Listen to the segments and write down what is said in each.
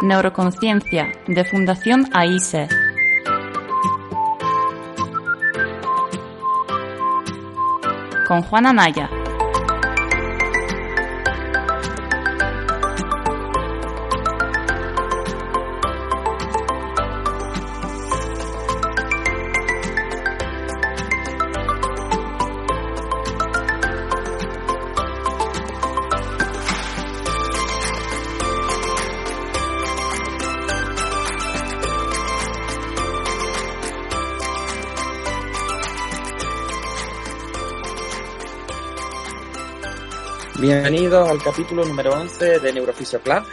Neuroconciencia, de Fundación AISE. Con Juan Anaya. Bienvenidos al capítulo número 11 de Neurofisio Club.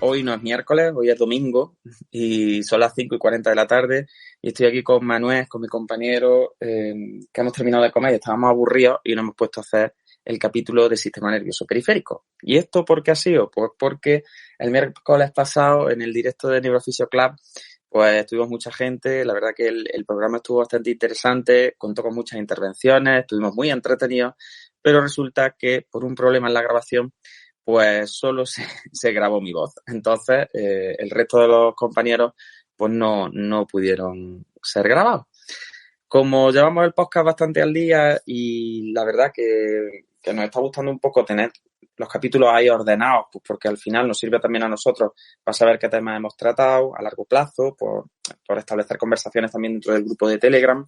Hoy no es miércoles, hoy es domingo y son las 5:40 de la tarde y estoy aquí con Manuel, con mi compañero, que hemos terminado de comer y estábamos aburridos y nos hemos puesto a hacer el capítulo de sistema nervioso periférico. ¿Y esto por qué ha sido? Pues porque el miércoles pasado en el directo de Neurofisio Club pues tuvimos mucha gente, la verdad que el programa estuvo bastante interesante, contó con muchas intervenciones, estuvimos muy entretenidos, pero resulta que por un problema en la grabación, pues solo se grabó mi voz. Entonces, el resto de los compañeros, pues no pudieron ser grabados. Como llevamos el podcast bastante al día y la verdad que nos está gustando un poco tener los capítulos ahí ordenados, pues porque al final nos sirve también a nosotros para saber qué temas hemos tratado a largo plazo, por establecer conversaciones también dentro del grupo de Telegram,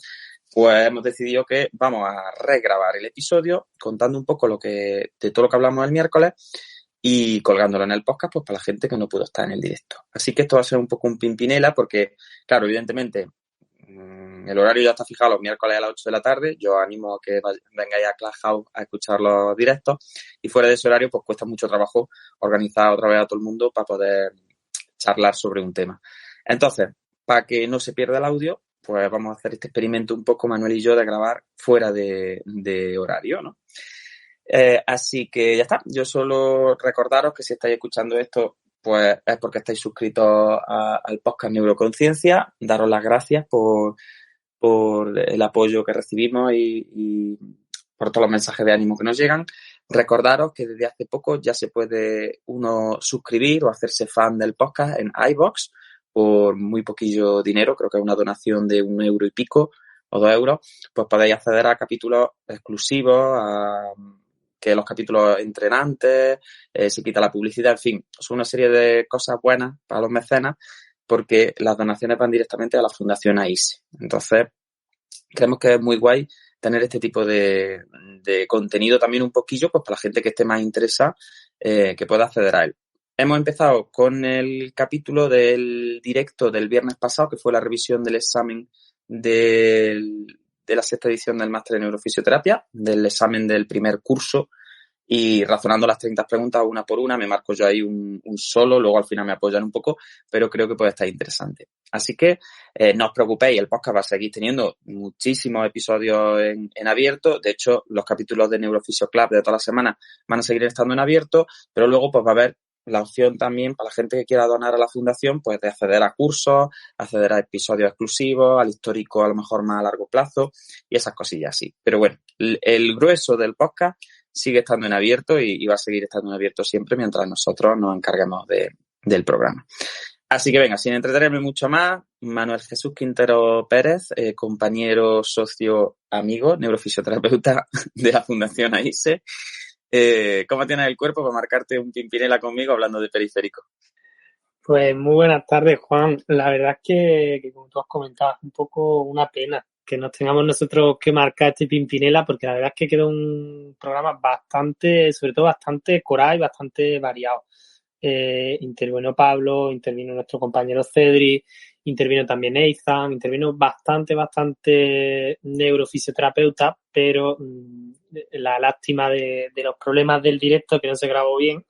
pues hemos decidido que vamos a regrabar el episodio contando un poco de todo lo que hablamos el miércoles y colgándolo en el podcast pues para la gente que no pudo estar en el directo. Así que esto va a ser un poco un pimpinela porque, claro, evidentemente el horario ya está fijado los miércoles a las 8 de la tarde. Yo animo a que vengáis a Clubhouse a escuchar los directos y fuera de ese horario pues cuesta mucho trabajo organizar otra vez a todo el mundo para poder charlar sobre un tema. Entonces, para que no se pierda el audio, pues vamos a hacer este experimento un poco Manuel y yo de grabar fuera de horario, ¿no? Así que ya está. Yo solo recordaros que si estáis escuchando esto pues es porque estáis suscritos al podcast Neuroconciencia. Daros las gracias por el apoyo que recibimos y por todos los mensajes de ánimo que nos llegan. Recordaros que desde hace poco ya se puede uno suscribir o hacerse fan del podcast en iVoox por muy poquillo dinero, creo que es una donación de 1 euro y pico o 2 euros, pues podéis acceder a capítulos exclusivos, que los capítulos entren antes, se quita la publicidad, en fin, son una serie de cosas buenas para los mecenas porque las donaciones van directamente a la Fundación AISE. Entonces, creemos que es muy guay tener este tipo de contenido también un poquillo, pues para la gente que esté más interesada, que pueda acceder a él. Hemos empezado con el capítulo del directo del viernes pasado, que fue la revisión del examen de la 6ª edición del máster en neurofisioterapia, del examen del primer curso, y razonando las 30 preguntas una por una, me marco yo ahí un solo, luego al final me apoyan un poco, pero creo que puede estar interesante. Así que no os preocupéis, el podcast va a seguir teniendo muchísimos episodios en abierto. De hecho, los capítulos de Neurofisio Club de toda la semana van a seguir estando en abierto, pero luego pues va a haber la opción también para la gente que quiera donar a la fundación, pues de acceder a cursos, acceder a episodios exclusivos, al histórico a lo mejor más a largo plazo y esas cosillas así. Pero bueno, el grueso del podcast sigue estando en abierto y va a seguir estando en abierto siempre mientras nosotros nos encarguemos del programa. Así que venga, sin entretenerme mucho más, Manuel Jesús Quintero Pérez, compañero, socio, amigo, neurofisioterapeuta de la Fundación AISE. ¿Cómo tienes el cuerpo para marcarte un pimpinela conmigo hablando de periférico? Pues muy buenas tardes, Juan. La verdad es que como tú has comentado, es un poco una pena que nos tengamos nosotros que marcar este pimpinela, porque la verdad es que quedó un programa sobre todo bastante coral y bastante variado. Intervino Pablo, intervino nuestro compañero Cedri, intervino también Ethan, intervino bastante neurofisioterapeuta, pero la lástima de los problemas del directo que no se grabó bien.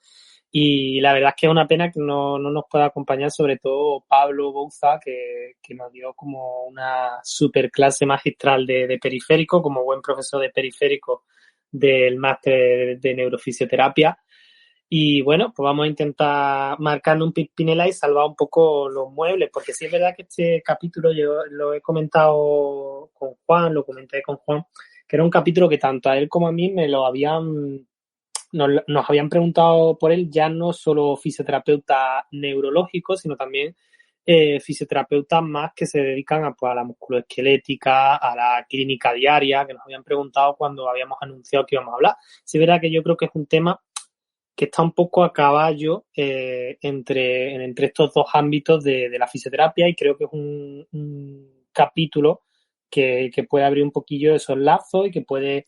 Y la verdad es que es una pena que no nos pueda acompañar, sobre todo Pablo Bouza, que nos dio como una super clase magistral de periférico, como buen profesor de periférico del máster de neurofisioterapia. Y bueno, pues vamos a intentar marcarle un pimpinela y salvar un poco los muebles, porque sí es verdad que este capítulo yo lo he comentado con Juan, lo comenté con Juan, que era un capítulo que tanto a él como a mí me lo habían nos habían preguntado por él ya no solo fisioterapeutas neurológicos, sino también fisioterapeutas más que se dedican a, pues, a la musculoesquelética, a la clínica diaria, que nos habían preguntado cuando habíamos anunciado que íbamos a hablar. Sí, verá que yo creo que es un tema que está un poco a caballo entre estos dos ámbitos de la fisioterapia, y creo que es un capítulo que puede abrir un poquillo esos lazos y que puede...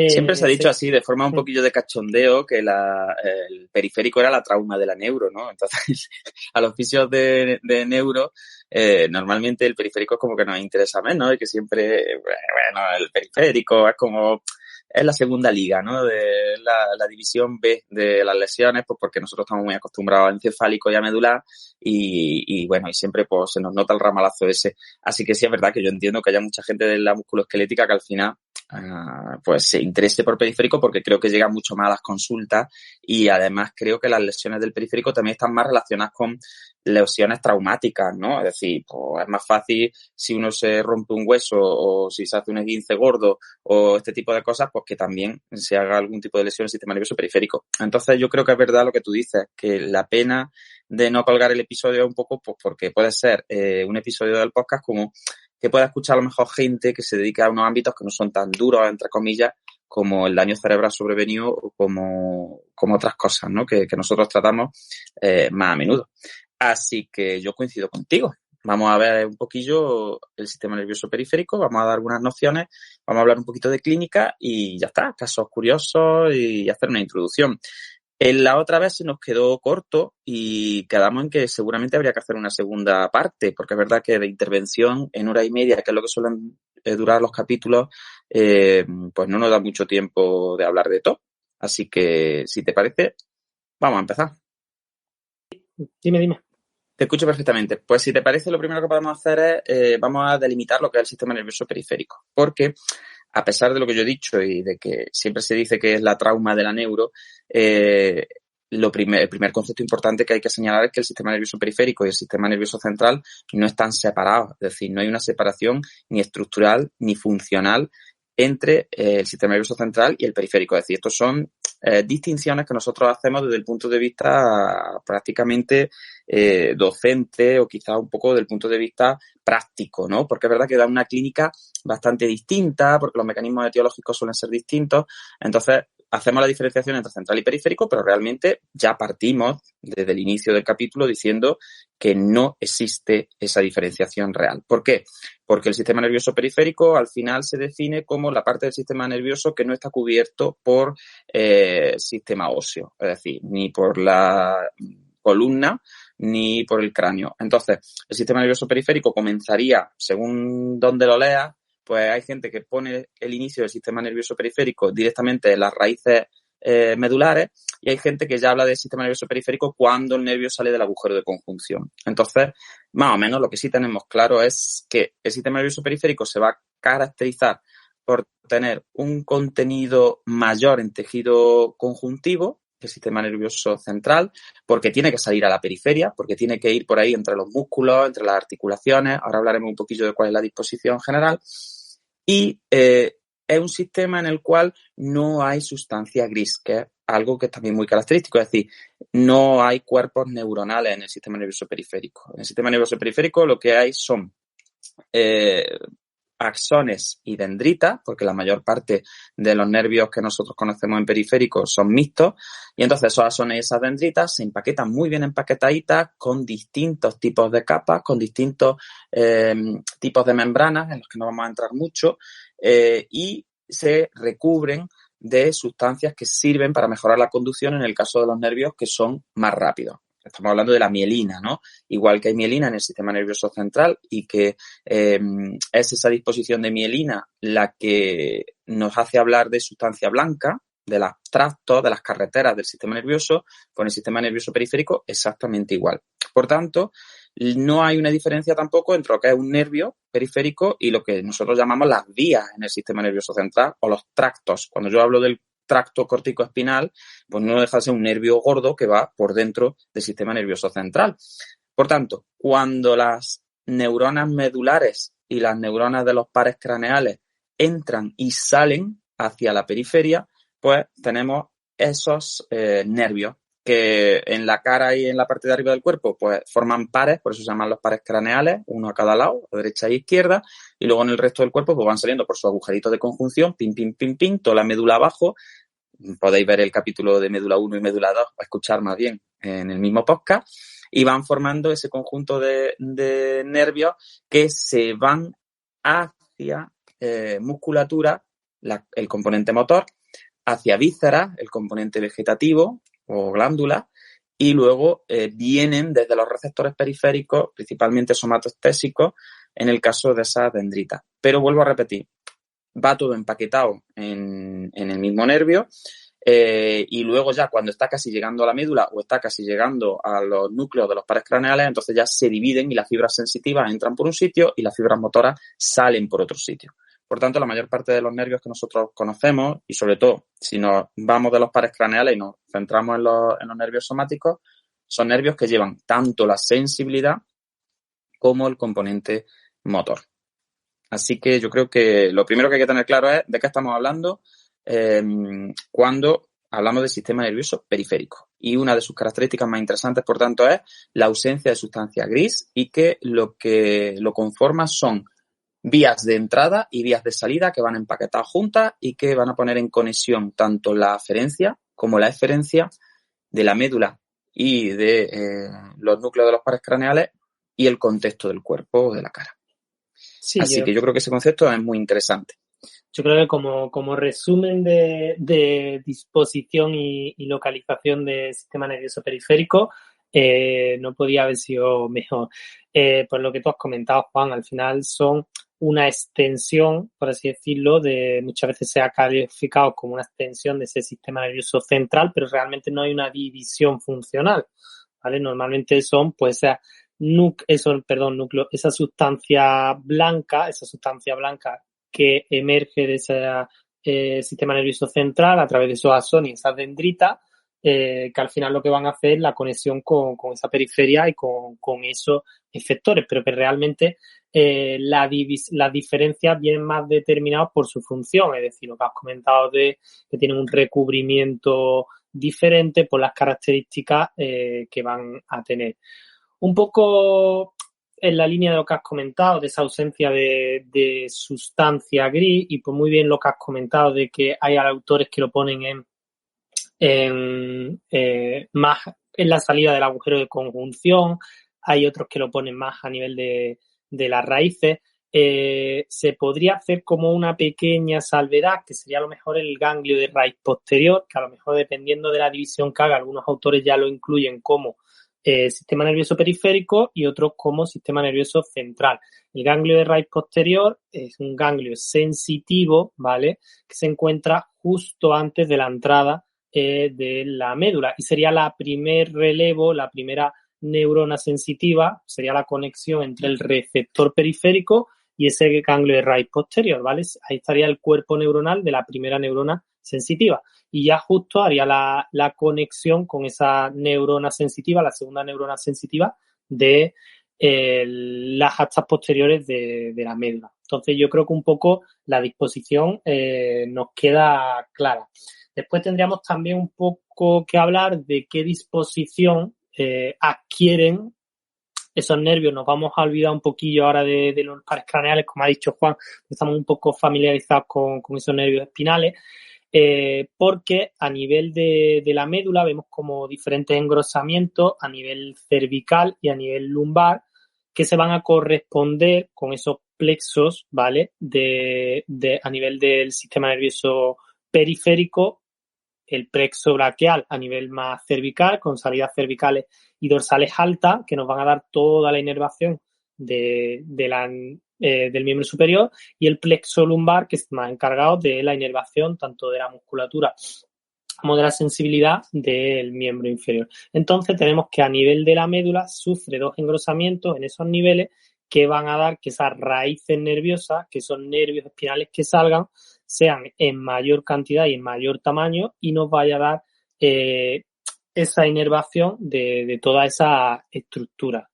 Siempre se ha dicho ser... así, de forma un poquillo de cachondeo, que el periférico era la trauma de la neuro, ¿no? Entonces, a los fisios de neuro, normalmente el periférico es como que nos interesa menos, y que siempre, bueno, el periférico es como... Es la segunda liga, ¿no? De la división B de las lesiones, pues porque nosotros estamos muy acostumbrados al encefálico y a medular, y bueno, y siempre pues se nos nota el ramalazo ese. Así que sí es verdad que yo entiendo que haya mucha gente de la musculoesquelética que al final pues se interese por periférico, porque creo que llega mucho más a las consultas, y además creo que las lesiones del periférico también están más relacionadas con lesiones traumáticas, ¿no? Es decir, pues es más fácil si uno se rompe un hueso o si se hace un esguince gordo o este tipo de cosas, pues que también se haga algún tipo de lesión del sistema nervioso periférico. Entonces yo creo que es verdad lo que tú dices, que la pena de no colgar el episodio es un poco pues porque puede ser un episodio del podcast como que pueda escuchar a lo mejor gente que se dedica a unos ámbitos que no son tan duros, entre comillas, como el daño cerebral sobrevenido o como otras cosas, ¿no? Que nosotros tratamos más a menudo. Así que yo coincido contigo. Vamos a ver un poquillo el sistema nervioso periférico, vamos a dar algunas nociones, vamos a hablar un poquito de clínica y ya está, casos curiosos y hacer una introducción. En la otra vez se nos quedó corto y quedamos en que seguramente habría que hacer una segunda parte, porque es verdad que de intervención en hora y media, que es lo que suelen durar los capítulos, pues no nos da mucho tiempo de hablar de todo. Así que, si te parece, vamos a empezar. Dime. Te escucho perfectamente. Pues si te parece, lo primero que podemos hacer es, vamos a delimitar lo que es el sistema nervioso periférico. Porque, a pesar de lo que yo he dicho y de que siempre se dice que es la trauma de la neuro, el primer concepto importante que hay que señalar es que el sistema nervioso periférico y el sistema nervioso central no están separados. Es decir, no hay una separación ni estructural ni funcional entre el sistema nervioso central y el periférico. Es decir, estos son distinciones que nosotros hacemos desde el punto de vista prácticamente docente o quizás un poco del punto de vista práctico, ¿no? Porque es verdad que da una clínica bastante distinta, porque los mecanismos etiológicos suelen ser distintos. Entonces, hacemos la diferenciación entre central y periférico, pero realmente ya partimos desde el inicio del capítulo diciendo que no existe esa diferenciación real. ¿Por qué? Porque el sistema nervioso periférico al final se define como la parte del sistema nervioso que no está cubierto por sistema óseo, es decir, ni por la columna ni por el cráneo. Entonces, el sistema nervioso periférico comenzaría, según donde lo leas, pues hay gente que pone el inicio del sistema nervioso periférico directamente en las raíces medulares, y hay gente que ya habla del sistema nervioso periférico cuando el nervio sale del agujero de conjunción. Entonces, más o menos lo que sí tenemos claro es que el sistema nervioso periférico se va a caracterizar por tener un contenido mayor en tejido conjuntivo que el sistema nervioso central, porque tiene que salir a la periferia, porque tiene que ir por ahí entre los músculos, entre las articulaciones. Ahora hablaremos un poquillo de cuál es la disposición general. Y es un sistema en el cual no hay sustancia gris, que es algo que es también muy característico. Es decir, no hay cuerpos neuronales en el sistema nervioso periférico. En el sistema nervioso periférico lo que hay son axones y dendritas, porque la mayor parte de los nervios que nosotros conocemos en periférico son mixtos, y entonces esos axones y esas dendritas se empaquetan muy bien empaquetaditas con distintos tipos de capas, con distintos tipos de membranas en los que no vamos a entrar mucho, y se recubren de sustancias que sirven para mejorar la conducción en el caso de los nervios que son más rápidos. Estamos hablando de la mielina, ¿no? Igual que hay mielina en el sistema nervioso central y que es esa disposición de mielina la que nos hace hablar de sustancia blanca, de los tractos, de las carreteras del sistema nervioso, con el sistema nervioso periférico exactamente igual. Por tanto, no hay una diferencia tampoco entre lo que es un nervio periférico y lo que nosotros llamamos las vías en el sistema nervioso central o los tractos. Cuando yo hablo del tracto corticoespinal, pues no deja de ser un nervio gordo que va por dentro del sistema nervioso central. Por tanto, cuando las neuronas medulares y las neuronas de los pares craneales entran y salen hacia la periferia, pues tenemos esos nervios que en la cara y en la parte de arriba del cuerpo pues forman pares, por eso se llaman los pares craneales, uno a cada lado, a derecha e izquierda, y luego en el resto del cuerpo pues van saliendo por su agujerito de conjunción, pim, pim, pim, pim, toda la médula abajo. Podéis ver el capítulo de médula 1 y médula 2, o escuchar más bien en el mismo podcast, y van formando ese conjunto de nervios que se van hacia musculatura, el componente motor, hacia vísceras, el componente vegetativo o glándula, y luego vienen desde los receptores periféricos, principalmente somatostésicos, en el caso de esas dendritas. Pero vuelvo a repetir, va todo empaquetado en el mismo nervio, y luego ya cuando está casi llegando a la médula o está casi llegando a los núcleos de los pares craneales, entonces ya se dividen y las fibras sensitivas entran por un sitio y las fibras motoras salen por otro sitio. Por tanto, la mayor parte de los nervios que nosotros conocemos, y sobre todo si nos vamos de los pares craneales y nos centramos en los nervios somáticos, son nervios que llevan tanto la sensibilidad como el componente motor. Así que yo creo que lo primero que hay que tener claro es de qué estamos hablando cuando hablamos del sistema nervioso periférico. Y una de sus características más interesantes, por tanto, es la ausencia de sustancia gris y que lo conforma son vías de entrada y vías de salida que van empaquetadas juntas y que van a poner en conexión tanto la aferencia como la eferencia de la médula y de los núcleos de los pares craneales y el contexto del cuerpo o de la cara. Sí, así que yo creo que ese concepto es muy interesante. Yo creo que como resumen de disposición y localización del sistema nervioso periférico, no podía haber sido mejor. Por lo que tú has comentado, Juan, al final son una extensión, por así decirlo, muchas veces se ha calificado como una extensión de ese sistema nervioso central, pero realmente no hay una división funcional, ¿vale? Normalmente son, pues, núcleo, esa sustancia blanca que emerge de ese sistema nervioso central a través de esos axones y esas dendritas, que al final lo que van a hacer es la conexión con esa periferia y con esos efectores, pero que realmente las diferencias vienen más determinadas por su función, es decir, lo que has comentado de que tienen un recubrimiento diferente por las características que van a tener. Un poco en la línea de lo que has comentado, de esa ausencia de sustancia gris, y pues muy bien lo que has comentado de que hay autores que lo ponen más en la salida del agujero de conjunción, hay otros que lo ponen más a nivel de las raíces. Se podría hacer como una pequeña salvedad, que sería a lo mejor el ganglio de raíz posterior, que a lo mejor dependiendo de la división que haga, algunos autores ya lo incluyen como sistema nervioso periférico y otros como sistema nervioso central. El ganglio de raíz posterior es un ganglio sensitivo, ¿vale? Que se encuentra justo antes de la entrada de la médula y sería la primer relevo, la primera neurona sensitiva, sería la conexión entre el receptor periférico y ese ganglio de raíz posterior, ¿vale? Ahí estaría el cuerpo neuronal de la primera neurona sensitiva. Y ya justo haría la conexión con esa neurona sensitiva, la segunda neurona sensitiva de las astas posteriores de la médula. Entonces yo creo que un poco la disposición nos queda clara. Después tendríamos también un poco que hablar de qué disposición adquieren esos nervios. Nos vamos a olvidar un poquillo ahora de los pares craneales, como ha dicho Juan, estamos un poco familiarizados con esos nervios espinales. Porque a nivel de la médula vemos como diferentes engrosamientos a nivel cervical y a nivel lumbar que se van a corresponder con esos plexos, ¿vale? A nivel del sistema nervioso periférico, el plexo braquial a nivel más cervical, con salidas cervicales y dorsales altas, que nos van a dar toda la inervación del miembro superior, y el plexo lumbar, que es más encargado de la inervación tanto de la musculatura como de la sensibilidad del miembro inferior. Entonces tenemos que a nivel de la médula sufre dos engrosamientos en esos niveles que van a dar que esas raíces nerviosas, que son nervios espinales que salgan, sean en mayor cantidad y en mayor tamaño y nos vaya a dar esa inervación de toda esa estructura.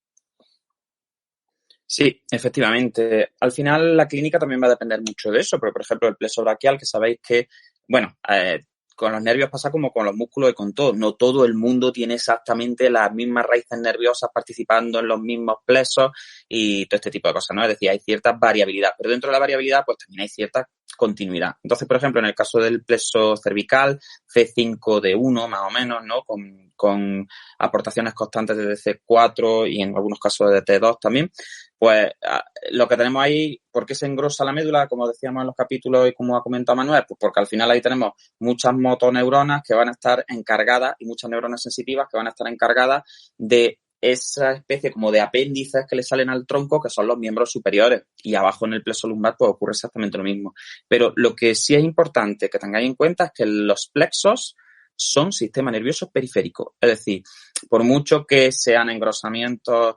Sí, efectivamente. Al final la clínica también va a depender mucho de eso, porque por ejemplo el plexo braquial, que sabéis que, bueno, con los nervios pasa como con los músculos y con todo. No todo el mundo tiene exactamente las mismas raíces nerviosas participando en los mismos plexos y todo este tipo de cosas, ¿no? Es decir, hay cierta variabilidad, pero dentro de la variabilidad pues también hay cierta continuidad. Entonces, por ejemplo, en el caso del plexo cervical, C5D1 más o menos, ¿no? Con aportaciones constantes de C4 y en algunos casos de T2 también, pues lo que tenemos ahí, ¿por qué se engrosa la médula? Como decíamos en los capítulos y como ha comentado Manuel, pues porque al final ahí tenemos muchas motoneuronas que van a estar encargadas y muchas neuronas sensitivas que van a estar encargadas de esa especie como de apéndices que le salen al tronco, que son los miembros superiores. Y abajo en el plexo lumbar pues ocurre exactamente lo mismo. Pero lo que sí es importante que tengáis en cuenta es que los plexos son sistema nervioso periférico. Es decir, por mucho que sean engrosamientos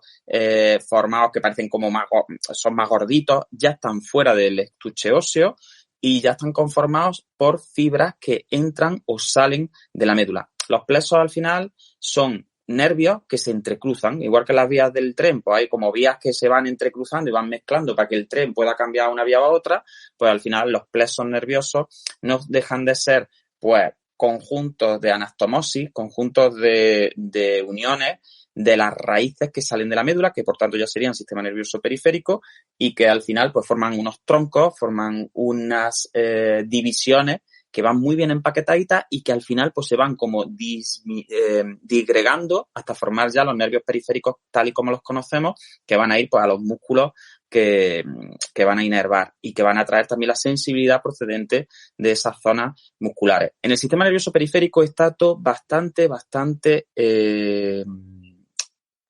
formados que parecen como son más gorditos, ya están fuera del estuche óseo y ya están conformados por fibras que entran o salen de la médula. Los plexos al final son nervios que se entrecruzan, igual que las vías del tren, pues hay como vías que se van entrecruzando y van mezclando para que el tren pueda cambiar una vía a otra, pues al final los plexos nerviosos no dejan de ser, pues, conjuntos de anastomosis, conjuntos de uniones de las raíces que salen de la médula, que por tanto ya serían sistema nervioso periférico y que al final pues forman unos troncos, forman unas divisiones que van muy bien empaquetaditas y que al final pues se van como disgregando hasta formar ya los nervios periféricos tal y como los conocemos, que van a ir pues a los músculos que van a inervar y que van a traer también la sensibilidad procedente de esas zonas musculares. En el sistema nervioso periférico está todo bastante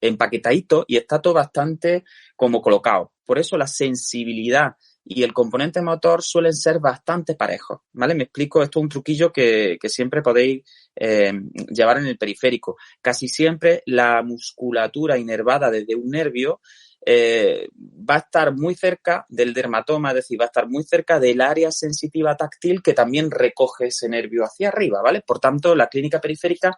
empaquetadito y está todo bastante como colocado. Por eso la sensibilidad y el componente motor suelen ser bastante parejos, ¿vale? Me explico, esto es un truquillo que siempre podéis llevar en el periférico. Casi siempre la musculatura inervada desde un nervio va a estar muy cerca del dermatoma, es decir, va a estar muy cerca del área sensitiva táctil que también recoge ese nervio hacia arriba, ¿vale? Por tanto, la clínica periférica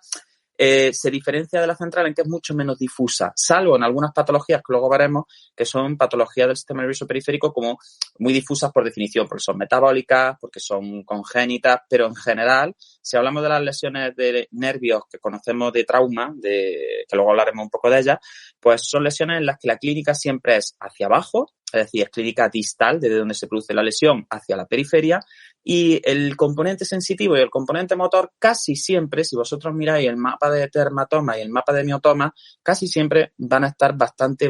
se diferencia de la central en que es mucho menos difusa, salvo en algunas patologías que luego veremos que son patologías del sistema nervioso periférico como muy difusas por definición, porque son metabólicas, porque son congénitas, pero en general, si hablamos de las lesiones de nervios que conocemos de trauma, que luego hablaremos un poco de ellas, pues son lesiones en las que la clínica siempre es hacia abajo, es decir, es clínica distal, desde donde se produce la lesión hacia la periferia, y el componente sensitivo y el componente motor casi siempre, si vosotros miráis el mapa de dermatoma y el mapa de miotoma, casi siempre van a estar bastante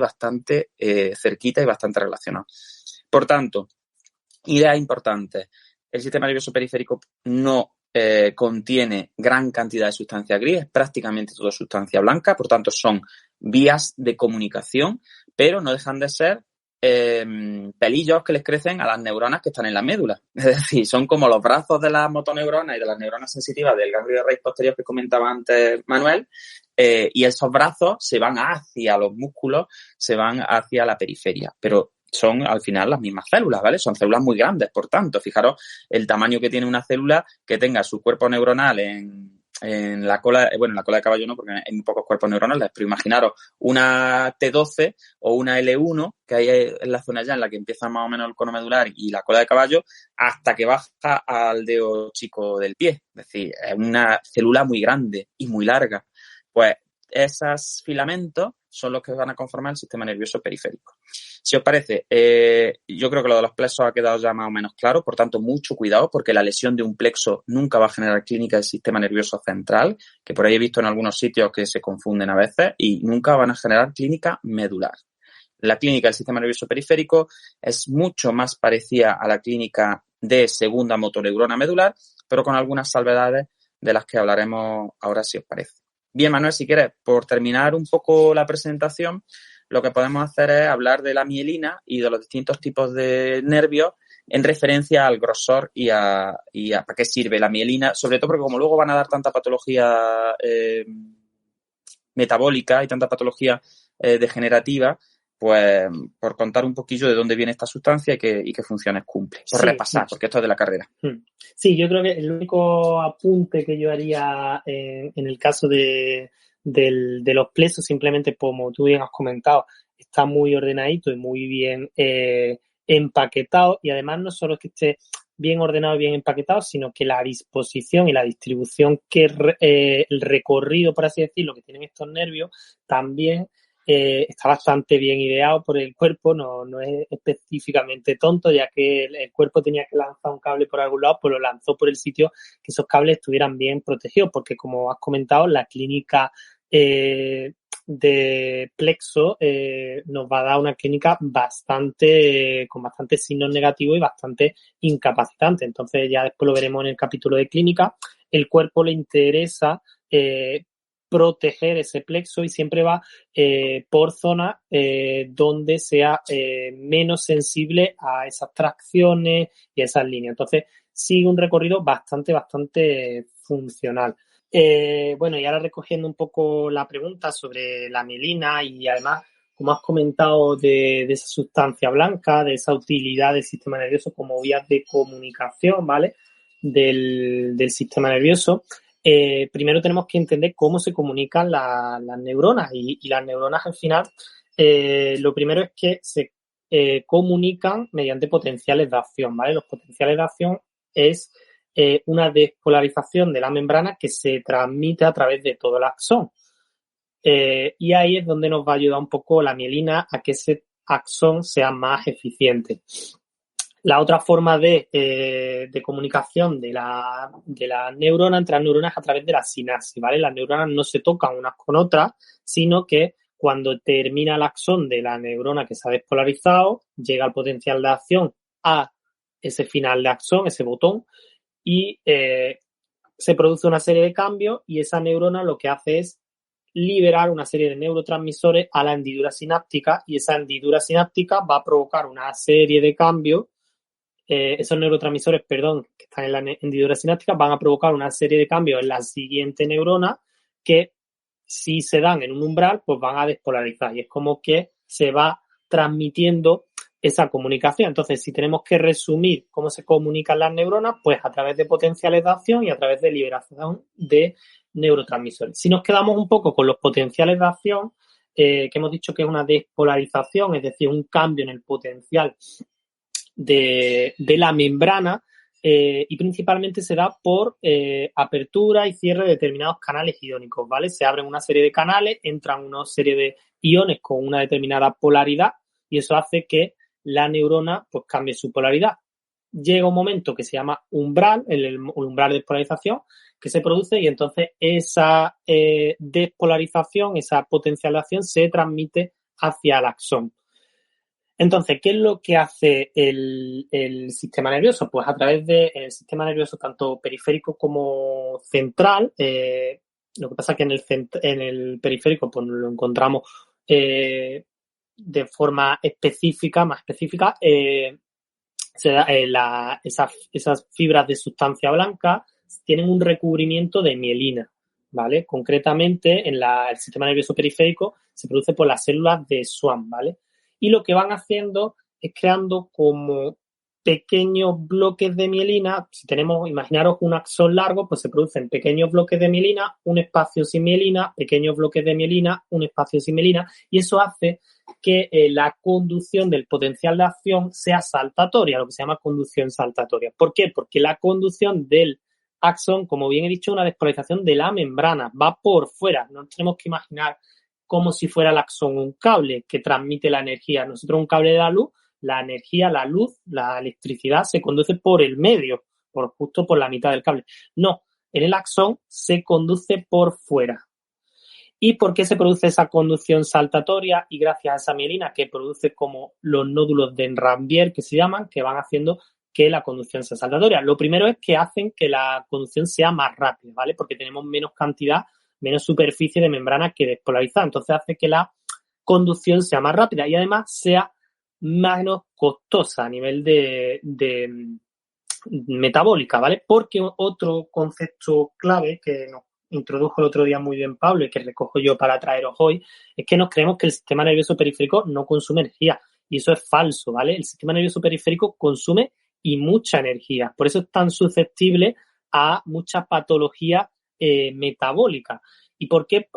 cerquita y bastante relacionados. Por tanto, idea importante, el sistema nervioso periférico no contiene gran cantidad de sustancia gris, es prácticamente todo sustancia blanca, por tanto son vías de comunicación, pero no dejan de ser pelillos que les crecen a las neuronas que están en la médula. Es decir, son como los brazos de las motoneuronas y de las neuronas sensitivas del ganglio de raíz posterior que comentaba antes Manuel, y esos brazos se van hacia los músculos, se van hacia la periferia, pero son al final las mismas células, ¿vale? Son células muy grandes, por tanto, fijaros el tamaño que tiene una célula que tenga su cuerpo neuronal en la cola, bueno, en la cola de caballo no, porque hay muy pocos cuerpos neuronales, pero imaginaros una T12 o una L1 que hay en la zona ya en la que empieza más o menos el cono medular y la cola de caballo hasta que baja al dedo chico del pie. Es decir, es una célula muy grande y muy larga. Pues esos filamentos son los que van a conformar el sistema nervioso periférico. Si os parece, yo creo que lo de los plexos ha quedado ya más o menos claro, por tanto, mucho cuidado porque la lesión de un plexo nunca va a generar clínica del sistema nervioso central, que por ahí he visto en algunos sitios que se confunden a veces, y nunca van a generar clínica medular. La clínica del sistema nervioso periférico es mucho más parecida a la clínica de segunda motoneurona medular, pero con algunas salvedades de las que hablaremos ahora, si os parece. Bien, Manuel, si quieres, por terminar un poco la presentación, lo que podemos hacer es hablar de la mielina y de los distintos tipos de nervios en referencia al grosor y a para qué sirve la mielina, sobre todo porque como luego van a dar tanta patología metabólica y tanta patología degenerativa, pues por contar un poquillo de dónde viene esta sustancia y qué funciones cumple. Por repasar, porque esto es de la carrera. Sí, yo creo que el único apunte que yo haría en el caso de los plexos, simplemente como tú bien has comentado, está muy ordenadito y muy bien empaquetado, y además no solo es que esté bien ordenado y bien empaquetado, sino que la disposición y la distribución el recorrido, por así decirlo, que tienen estos nervios, también está bastante bien ideado por el cuerpo, no es específicamente tonto, ya que el cuerpo tenía que lanzar un cable por algún lado, pues lo lanzó por el sitio que esos cables estuvieran bien protegidos, porque como has comentado, la clínica de plexo nos va a dar una clínica con bastante signos negativos y bastante incapacitante. Entonces ya después lo veremos en el capítulo de clínica. El cuerpo le interesa proteger ese plexo y siempre va por zona donde sea menos sensible a esas tracciones y a esas líneas. Entonces sigue un recorrido bastante funcional. Bueno, y ahora recogiendo un poco la pregunta sobre la mielina y además, como has comentado, de esa sustancia blanca, de esa utilidad del sistema nervioso como vías de comunicación, ¿vale? Del sistema nervioso. Primero tenemos que entender cómo se comunican las neuronas y las neuronas al final, lo primero es que se comunican mediante potenciales de acción, ¿vale? Los potenciales de acción es una despolarización de la membrana que se transmite a través de todo el axón. Y ahí es donde nos va a ayudar un poco la mielina a que ese axón sea más eficiente. La otra forma de comunicación de la neurona entre las neuronas es a través de la sinapsis, ¿vale? Las neuronas no se tocan unas con otras, sino que cuando termina el axón de la neurona que se ha despolarizado, llega el potencial de acción a ese final de axón, ese botón, y se produce una serie de cambios y esa neurona lo que hace es liberar una serie de neurotransmisores a la hendidura sináptica y esa hendidura sináptica va a provocar una serie de cambios. Esos neurotransmisores, que están en la hendidura sináptica van a provocar una serie de cambios en la siguiente neurona que si se dan en un umbral pues van a despolarizar y es como que se va transmitiendo esa comunicación. Entonces, si tenemos que resumir cómo se comunican las neuronas, pues a través de potenciales de acción y a través de liberación de neurotransmisores. Si nos quedamos un poco con los potenciales de acción, que hemos dicho que es una despolarización, es decir, un cambio en el potencial de la membrana, y principalmente se da por apertura y cierre de determinados canales iónicos, ¿vale? Se abren una serie de canales, entran una serie de iones con una determinada polaridad y eso hace que la neurona pues cambie su polaridad. Llega un momento que se llama umbral, el umbral de despolarización, que se produce y entonces esa despolarización, esa potencialización se transmite hacia el axón. Entonces, ¿qué es lo que hace el sistema nervioso? Pues a través del sistema nervioso tanto periférico como central, lo que pasa es que en el periférico pues lo encontramos de forma específica, más específica, se da, esas fibras de sustancia blanca tienen un recubrimiento de mielina, ¿vale? Concretamente, el sistema nervioso periférico se produce por las células de Schwann, ¿vale? Y lo que van haciendo es creando como pequeños bloques de mielina. Si tenemos, imaginaros un axón largo, pues se producen pequeños bloques de mielina, un espacio sin mielina, pequeños bloques de mielina, un espacio sin mielina, y eso hace que la conducción del potencial de acción sea saltatoria, lo que se llama conducción saltatoria. ¿Por qué? Porque la conducción del axón, como bien he dicho, es una despolarización de la membrana, va por fuera. No tenemos que imaginar como si fuera el axón un cable que transmite la energía. Nosotros un cable de la luz, la energía, la luz, la electricidad se conduce por el medio, justo por la mitad del cable. No, en el axón se conduce por fuera. ¿Y por qué se produce esa conducción saltatoria? Y gracias a esa mielina que produce como los nódulos de Ranvier que se llaman, que van haciendo que la conducción sea saltatoria. Lo primero es que hacen que la conducción sea más rápida, ¿vale? Porque tenemos menos cantidad, menos superficie de membrana que despolarizar. Entonces hace que la conducción sea más rápida y además sea menos costosa a nivel de metabólica, ¿vale? Porque otro concepto clave que nos introdujo el otro día muy bien Pablo y que recojo yo para traeros hoy es que nos creemos que el sistema nervioso periférico no consume energía y eso es falso, ¿vale? El sistema nervioso periférico consume y mucha energía, por eso es tan susceptible a muchas patologías metabólicas ¿Y por qué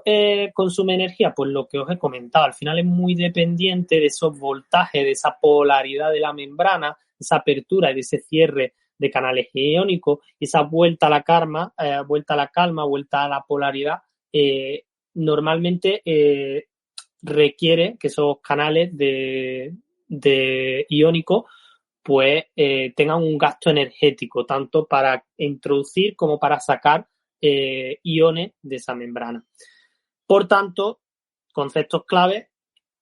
consume energía? Pues lo que os he comentado, al final es muy dependiente de esos voltajes, de esa polaridad de la membrana, esa apertura y de ese cierre de canales iónicos, y esa vuelta a la calma, vuelta a la polaridad, normalmente requiere que esos canales de iónicos pues tengan un gasto energético, tanto para introducir como para sacar iones de esa membrana. Por tanto, conceptos clave,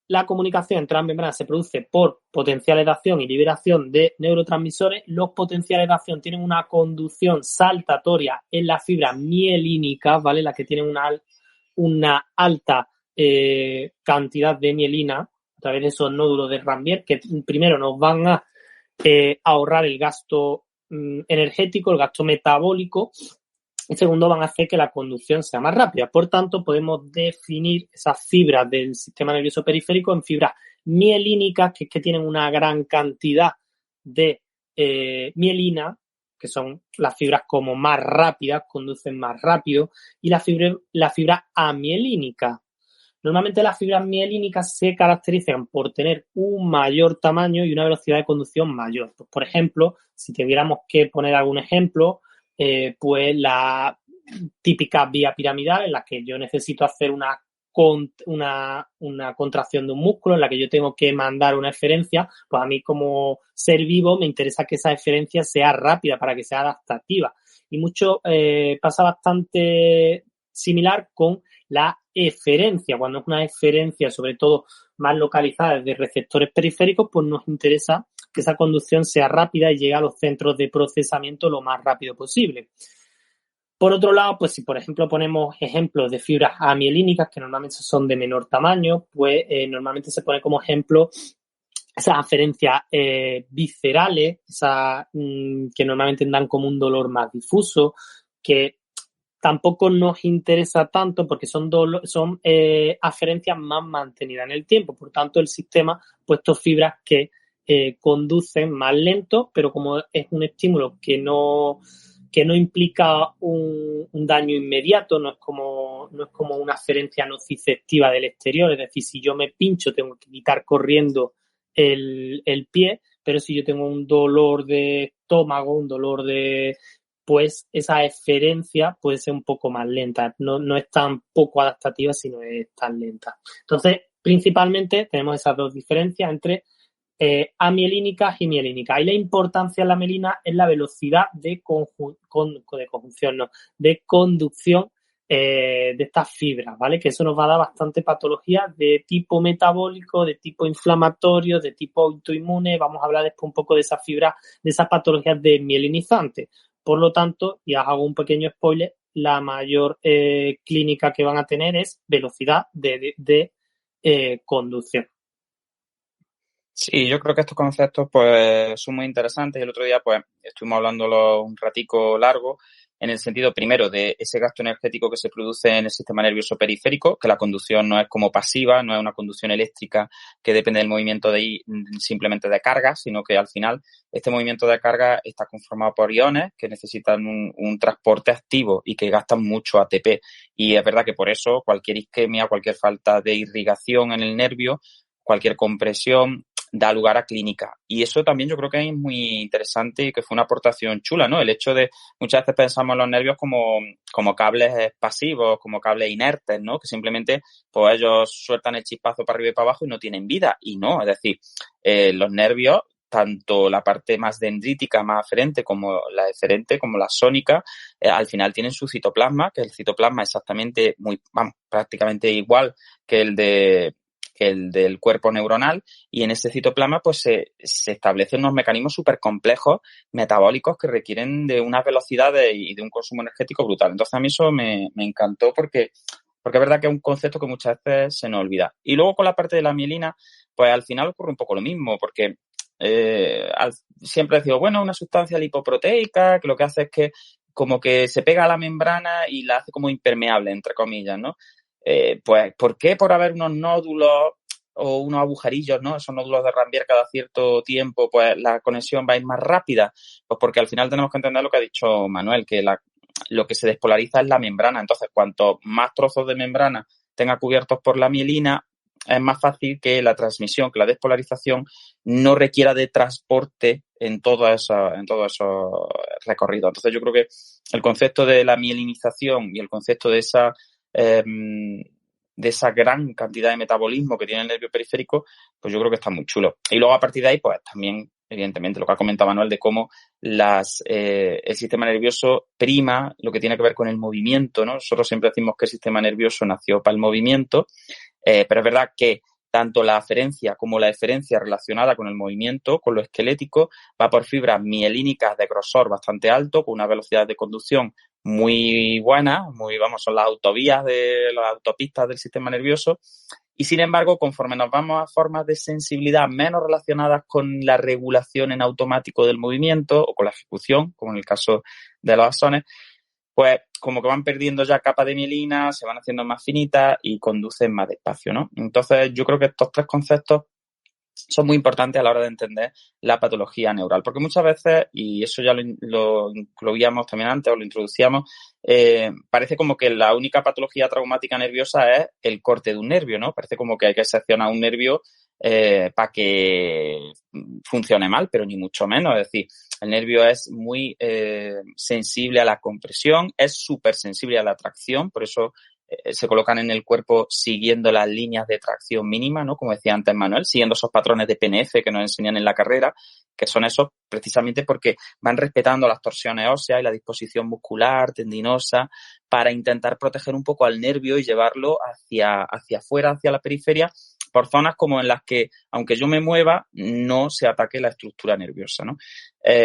la comunicación entre las membranas se produce por potenciales de acción y liberación de neurotransmisores. Los potenciales de acción tienen una conducción saltatoria en las fibras mielínicas, ¿vale? Las que tienen una alta cantidad de mielina a través de esos nódulos de Ranvier, que primero nos van a ahorrar el gasto energético, el gasto metabólico, y segundo, van a hacer que la conducción sea más rápida. Por tanto, podemos definir esas fibras del sistema nervioso periférico en fibras mielínicas, que es que tienen una gran cantidad de mielina, que son las fibras como más rápidas, conducen más rápido, y la fibra amielínica. Normalmente las fibras mielínicas se caracterizan por tener un mayor tamaño y una velocidad de conducción mayor. Pues, por ejemplo, si tuviéramos que poner algún ejemplo, pues la típica vía piramidal en la que yo necesito hacer una contracción de un músculo, en la que yo tengo que mandar una eferencia, pues a mí como ser vivo me interesa que esa eferencia sea rápida para que sea adaptativa. Y mucho pasa bastante similar con la eferencia. Cuando es una eferencia, sobre todo más localizada desde receptores periféricos, pues nos interesa que esa conducción sea rápida y llegue a los centros de procesamiento lo más rápido posible. Por otro lado, pues si por ejemplo ponemos ejemplos de fibras amielínicas, que normalmente son de menor tamaño, pues normalmente se pone como ejemplo esas aferencias viscerales, esas que normalmente dan como un dolor más difuso, que tampoco nos interesa tanto porque son aferencias más mantenidas en el tiempo. Por tanto, el sistema ha puesto fibras que conducen más lento, pero como es un estímulo que no implica un daño inmediato, no es como una aferencia nociceptiva del exterior. Es decir, si yo me pincho, tengo que quitar corriendo el pie, pero si yo tengo un dolor de estómago, un dolor pues esa eferencia puede ser un poco más lenta. No es tan poco adaptativa, sino es tan lenta. Entonces, principalmente tenemos esas dos diferencias entre amielínicas y mielínicas. Y la importancia de la mielina es la velocidad de conducción de estas fibras, ¿vale? Que eso nos va a dar bastante patología de tipo metabólico, de tipo inflamatorio, de tipo autoinmune. Vamos a hablar después un poco de esas fibras, de esas patologías desmielinizantes. Por lo tanto, y os hago un pequeño spoiler, la mayor clínica que van a tener es velocidad de conducción. Sí, yo creo que estos conceptos pues son muy interesantes. El otro día pues estuvimos hablándolo un ratico largo en el sentido primero de ese gasto energético que se produce en el sistema nervioso periférico, que la conducción no es como pasiva, no es una conducción eléctrica que depende del movimiento simplemente de carga, sino que al final este movimiento de carga está conformado por iones que necesitan un transporte activo y que gastan mucho ATP. Y es verdad que por eso cualquier isquemia, cualquier falta de irrigación en el nervio, cualquier compresión da lugar a clínica. Y eso también yo creo que es muy interesante y que fue una aportación chula, ¿no? El hecho de, muchas veces pensamos en los nervios como cables pasivos, como cables inertes, ¿no? Que simplemente, pues ellos sueltan el chispazo para arriba y para abajo y no tienen vida. Y no, es decir, los nervios, tanto la parte más dendrítica, más aferente, como la eferente, como la sónica, al final tienen su citoplasma, que el citoplasma es exactamente prácticamente igual que el del cuerpo neuronal, y en ese citoplasma pues se establecen unos mecanismos súper complejos metabólicos que requieren de unas velocidades y de un consumo energético brutal. Entonces a mí eso me encantó porque es verdad que es un concepto que muchas veces se nos olvida. Y luego con la parte de la mielina, pues al final ocurre un poco lo mismo, porque siempre he dicho, bueno, una sustancia lipoproteica que lo que hace es que como que se pega a la membrana y la hace como impermeable, entre comillas, ¿no? Pues, ¿por qué? Por haber unos nódulos o unos agujerillos, ¿no? Esos nódulos de Ranvier cada cierto tiempo, pues la conexión va a ir más rápida. Pues porque al final tenemos que entender lo que ha dicho Manuel, que lo que se despolariza es la membrana. Entonces, cuanto más trozos de membrana tenga cubiertos por la mielina, es más fácil que la transmisión, que la despolarización no requiera de transporte en todo eso recorrido. Entonces, yo creo que el concepto de la mielinización y el concepto de esa gran cantidad de metabolismo que tiene el nervio periférico, pues yo creo que está muy chulo. Y luego, a partir de ahí, pues también, evidentemente, lo que ha comentado Manuel de cómo el sistema nervioso prima lo que tiene que ver con el movimiento, ¿no? Nosotros siempre decimos que el sistema nervioso nació para el movimiento, pero es verdad que tanto la aferencia como la eferencia relacionada con el movimiento, con lo esquelético, va por fibras mielínicas de grosor bastante alto, con una velocidad de conducción muy buena, son las autovías de las autopistas del sistema nervioso. Y sin embargo, conforme nos vamos a formas de sensibilidad menos relacionadas con la regulación en automático del movimiento o con la ejecución, como en el caso de los axones, pues como que van perdiendo ya capas de mielina, se van haciendo más finitas y conducen más despacio, ¿no? Entonces, yo creo que estos tres conceptos son muy importantes a la hora de entender la patología neural, porque muchas veces, y eso ya lo incluíamos también antes o lo introducíamos, parece como que la única patología traumática nerviosa es el corte de un nervio, ¿no? Parece como que hay que seccionar un nervio para que funcione mal, pero ni mucho menos. Es decir, el nervio es muy sensible a la compresión, es súper sensible a la tracción, por eso se colocan en el cuerpo siguiendo las líneas de tracción mínima, ¿no? Como decía antes Manuel, siguiendo esos patrones de PNF que nos enseñan en la carrera, que son esos precisamente porque van respetando las torsiones óseas y la disposición muscular, tendinosa, para intentar proteger un poco al nervio y llevarlo hacia afuera, hacia la periferia, por zonas como en las que, aunque yo me mueva, no se ataque la estructura nerviosa, ¿no?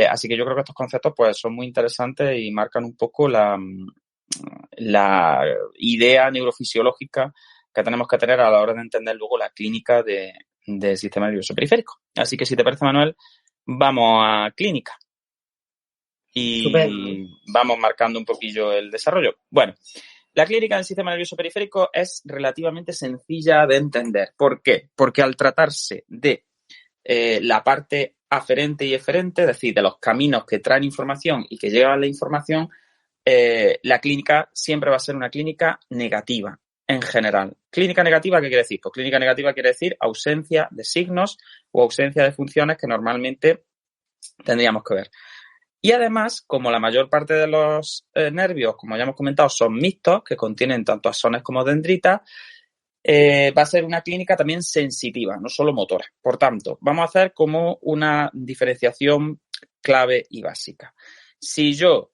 Así que yo creo que estos conceptos pues son muy interesantes y marcan un poco la idea neurofisiológica que tenemos que tener a la hora de entender luego la clínica del sistema nervioso periférico. Así que si te parece, Manuel, vamos a clínica y Super. vamos marcando un poquillo el desarrollo. Bueno, la clínica del sistema nervioso periférico es relativamente sencilla de entender. ¿Por qué? Porque al tratarse de la parte aferente y eferente, es decir, de los caminos que traen información y que llevan la información, la clínica siempre va a ser una clínica negativa en general. ¿Clínica negativa qué quiere decir? Pues clínica negativa quiere decir ausencia de signos o ausencia de funciones que normalmente tendríamos que ver. Y además, como la mayor parte de los nervios, como ya hemos comentado, son mixtos, que contienen tanto axones como dendritas, va a ser una clínica también sensitiva, no solo motora. Por tanto, vamos a hacer como una diferenciación clave y básica. Si yo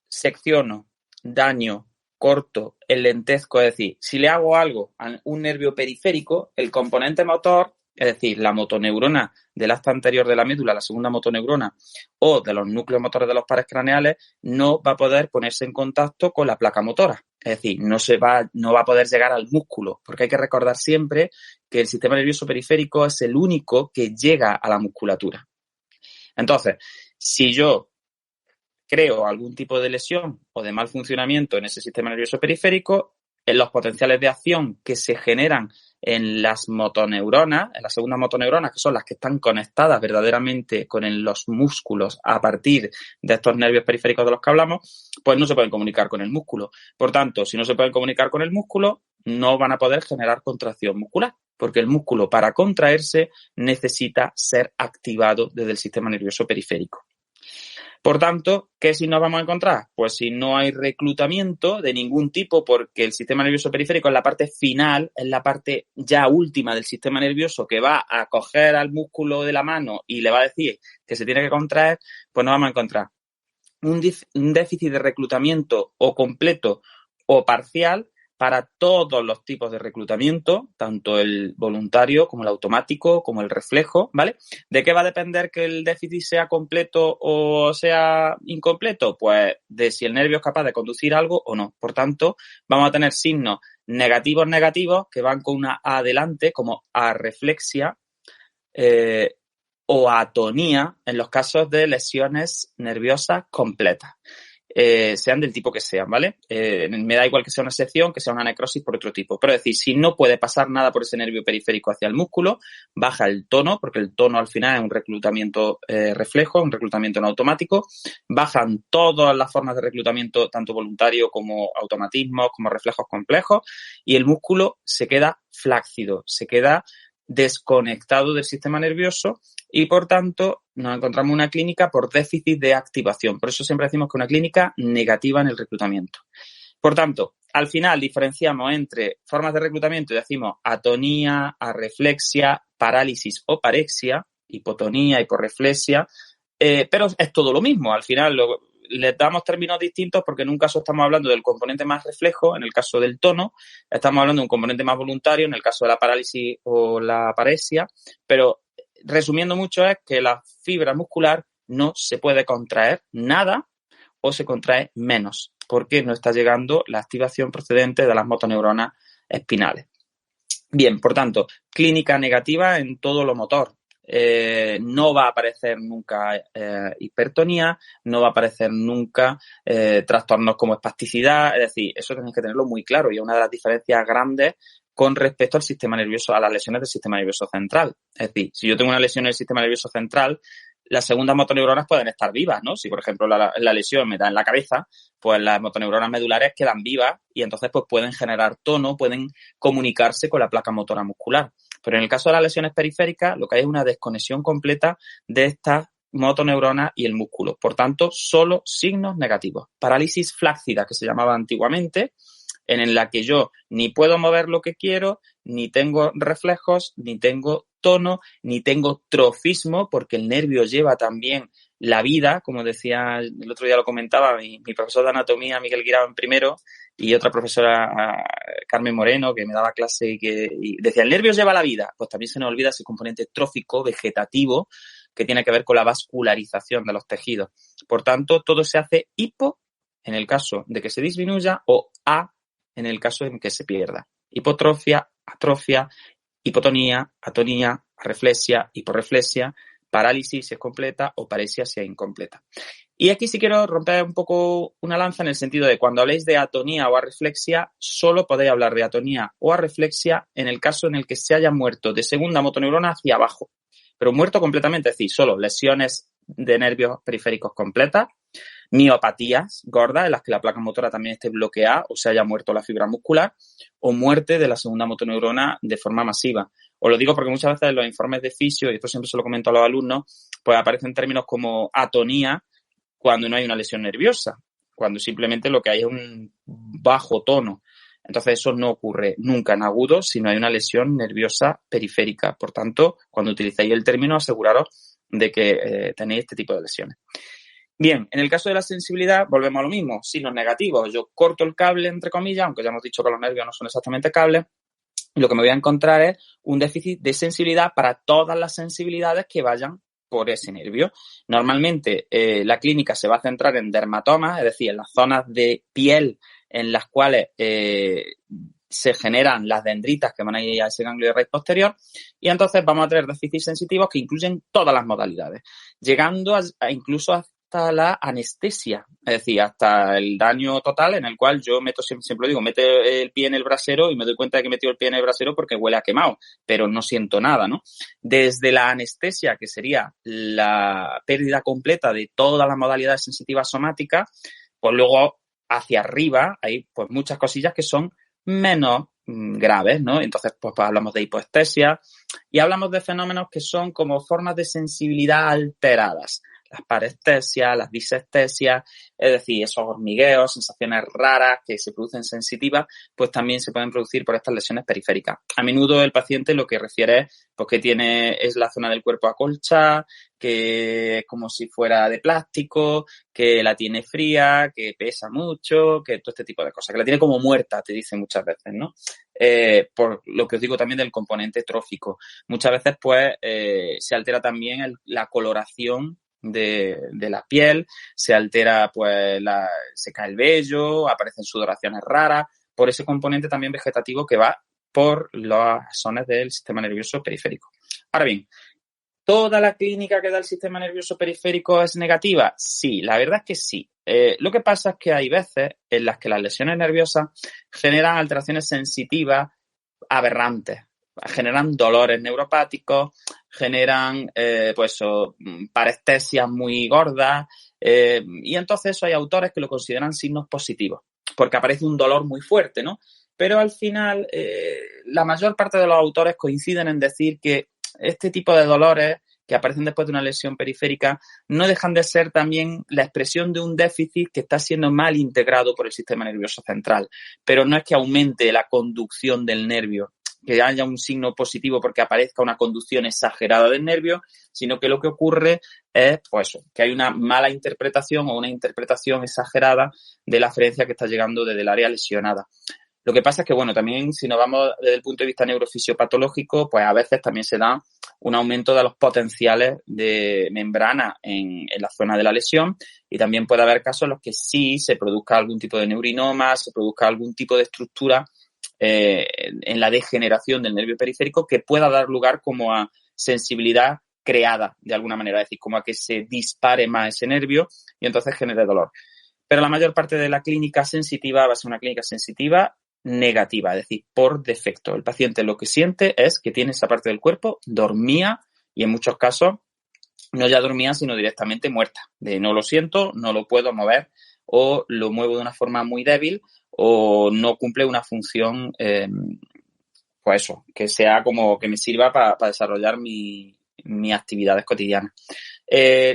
secciono, daño, corto, enlentezco, es decir, si le hago algo a un nervio periférico, el componente motor, es decir, la motoneurona del asta anterior de la médula, la segunda motoneurona, o de los núcleos motores de los pares craneales, no va a poder ponerse en contacto con la placa motora. Es decir, no va a poder llegar al músculo, porque hay que recordar siempre que el sistema nervioso periférico es el único que llega a la musculatura. Entonces, si yo creo algún tipo de lesión o de mal funcionamiento en ese sistema nervioso periférico, en los potenciales de acción que se generan en las motoneuronas, en las segundas motoneuronas, que son las que están conectadas verdaderamente con los músculos a partir de estos nervios periféricos de los que hablamos, pues no se pueden comunicar con el músculo. Por tanto, si no se pueden comunicar con el músculo, no van a poder generar contracción muscular, porque el músculo, para contraerse, necesita ser activado desde el sistema nervioso periférico. Por tanto, ¿qué signos vamos a encontrar? Pues si no hay reclutamiento de ningún tipo, porque el sistema nervioso periférico es la parte final, es la parte ya última del sistema nervioso que va a coger al músculo de la mano y le va a decir que se tiene que contraer, pues no vamos a encontrar un déficit de reclutamiento o completo o parcial para todos los tipos de reclutamiento, tanto el voluntario como el automático, como el reflejo, ¿vale? ¿De qué va a depender que el déficit sea completo o sea incompleto? Pues de si el nervio es capaz de conducir algo o no. Por tanto, vamos a tener signos negativos que van con una A adelante, como arreflexia o atonía en los casos de lesiones nerviosas completas. sean del tipo que sean, ¿vale? Me da igual que sea una sección, que sea una necrosis por otro tipo. Pero es decir, si no puede pasar nada por ese nervio periférico hacia el músculo, baja el tono, porque el tono al final es un reclutamiento reflejo, un reclutamiento en automático. Bajan todas las formas de reclutamiento, tanto voluntario como automatismos, como reflejos complejos, y el músculo se queda flácido, se queda desconectado del sistema nervioso y, por tanto, nos encontramos una clínica por déficit de activación. Por eso siempre decimos que una clínica negativa en el reclutamiento. Por tanto, al final diferenciamos entre formas de reclutamiento y decimos atonía, arreflexia, parálisis o parexia, hipotonía, hiporreflexia, pero es todo lo mismo. Al final les damos términos distintos porque en un caso estamos hablando del componente más reflejo, en el caso del tono, estamos hablando de un componente más voluntario, en el caso de la parálisis o la parexia, pero resumiendo mucho es que la fibra muscular no se puede contraer nada o se contrae menos porque no está llegando la activación procedente de las motoneuronas espinales. Bien, por tanto, clínica negativa en todo lo motor. No va a aparecer nunca hipertonía, no va a aparecer nunca trastornos como espasticidad, es decir, eso tenéis que tenerlo muy claro y es una de las diferencias grandes con respecto al sistema nervioso, a las lesiones del sistema nervioso central. Es decir, si yo tengo una lesión en el sistema nervioso central, las segundas motoneuronas pueden estar vivas, ¿no? Si, por ejemplo, la lesión me da en la cabeza, pues las motoneuronas medulares quedan vivas y entonces pues pueden generar tono, pueden comunicarse con la placa motora muscular. Pero en el caso de las lesiones periféricas, lo que hay es una desconexión completa de estas motoneuronas y el músculo. Por tanto, solo signos negativos. Parálisis flácida, que se llamaba antiguamente, en la que yo ni puedo mover lo que quiero, ni tengo reflejos, ni tengo tono, ni tengo trofismo, porque el nervio lleva también la vida, como decía, el otro día lo comentaba mi profesor de anatomía, Miguel Guirao, en primero, y otra profesora, Carmen Moreno, que me daba clase y decía, el nervio lleva la vida. Pues también se nos olvida ese componente trófico, vegetativo, que tiene que ver con la vascularización de los tejidos. Por tanto, todo se hace hipo en el caso de que se disminuya o a en el caso en que se pierda. Hipotrofia, atrofia, hipotonía, atonía, arreflexia, hiporreflexia, parálisis si es completa o parexia si es incompleta. Y aquí sí quiero romper un poco una lanza en el sentido de cuando habléis de atonía o arreflexia, solo podéis hablar de atonía o arreflexia en el caso en el que se haya muerto de segunda motoneurona hacia abajo. Pero muerto completamente, es decir, solo lesiones de nervios periféricos completas, miopatías gordas en las que la placa motora también esté bloqueada o se haya muerto la fibra muscular, o muerte de la segunda motoneurona de forma masiva. Os lo digo porque muchas veces en los informes de fisio, y esto siempre se lo comento a los alumnos, pues aparecen términos como atonía cuando no hay una lesión nerviosa, cuando simplemente lo que hay es un bajo tono. Entonces eso no ocurre nunca en agudo si no hay una lesión nerviosa periférica. Por tanto, cuando utilicéis el término, aseguraros de que tenéis este tipo de lesiones. Bien, en el caso de la sensibilidad, volvemos a lo mismo, signos negativos. Yo corto el cable, entre comillas, aunque ya hemos dicho que los nervios no son exactamente cables, y lo que me voy a encontrar es un déficit de sensibilidad para todas las sensibilidades que vayan por ese nervio. Normalmente la clínica se va a centrar en dermatomas, es decir, en las zonas de piel en las cuales se generan las dendritas que van a ir a ese ganglio de raíz posterior, y entonces vamos a tener déficits sensitivos que incluyen todas las modalidades, llegando a incluso hasta la anestesia, es decir, hasta el daño total en el cual yo meto, siempre digo, meto el pie en el brasero y me doy cuenta de que he metido el pie en el brasero porque huele a quemado, pero no siento nada, ¿no? Desde la anestesia, que sería la pérdida completa de todas las modalidades sensitivas somáticas, pues luego hacia arriba hay pues muchas cosillas que son menos graves, ¿no? Entonces, pues hablamos de hipoestesia y hablamos de fenómenos que son como formas de sensibilidad alteradas. Las parestesias, las disestesias, es decir, esos hormigueos, sensaciones raras que se producen sensitivas, pues también se pueden producir por estas lesiones periféricas. A menudo el paciente lo que refiere pues que es la zona del cuerpo acolchada, que es como si fuera de plástico, que la tiene fría, que pesa mucho, que todo este tipo de cosas, que la tiene como muerta, te dicen muchas veces, ¿no? Por lo que os digo también del componente trófico. Muchas veces, pues, se altera también la coloración de la piel, se altera, pues, se cae el vello, aparecen sudoraciones raras, por ese componente también vegetativo que va por las zonas del sistema nervioso periférico. Ahora bien, ¿Toda la clínica que da el sistema nervioso periférico es negativa? Sí, la verdad es que sí. Lo que pasa es que hay veces en las que las lesiones nerviosas generan alteraciones sensitivas aberrantes, generan dolores neuropáticos, generan parestesias muy gordas, y entonces eso hay autores que lo consideran signos positivos, porque aparece un dolor muy fuerte, ¿no? Pero al final, la mayor parte de los autores coinciden en decir que este tipo de dolores que aparecen después de una lesión periférica no dejan de ser también la expresión de un déficit que está siendo mal integrado por el sistema nervioso central. Pero no es que aumente la conducción del nervio, que haya un signo positivo porque aparezca una conducción exagerada del nervio, sino que lo que ocurre es pues, que hay una mala interpretación o una interpretación exagerada de la aferencia que está llegando desde el área lesionada. Lo que pasa es que, bueno, también si nos vamos desde el punto de vista neurofisiopatológico, pues a veces también se da un aumento de los potenciales de membrana en la zona de la lesión, y también puede haber casos en los que sí se produzca algún tipo de neurinoma, se produzca algún tipo de estructura en la degeneración del nervio periférico que pueda dar lugar como a sensibilidad creada de alguna manera, es decir, como a que se dispare más ese nervio y entonces genere dolor. Pero la mayor parte de la clínica sensitiva va a ser una clínica sensitiva negativa, es decir, por defecto. El paciente lo que siente es que tiene esa parte del cuerpo dormía y en muchos casos no ya dormía, sino directamente muerta. De no lo siento, no lo puedo mover o lo muevo de una forma muy débil o no cumple una función, pues eso, que sea como que me sirva para desarrollar mis actividades cotidianas.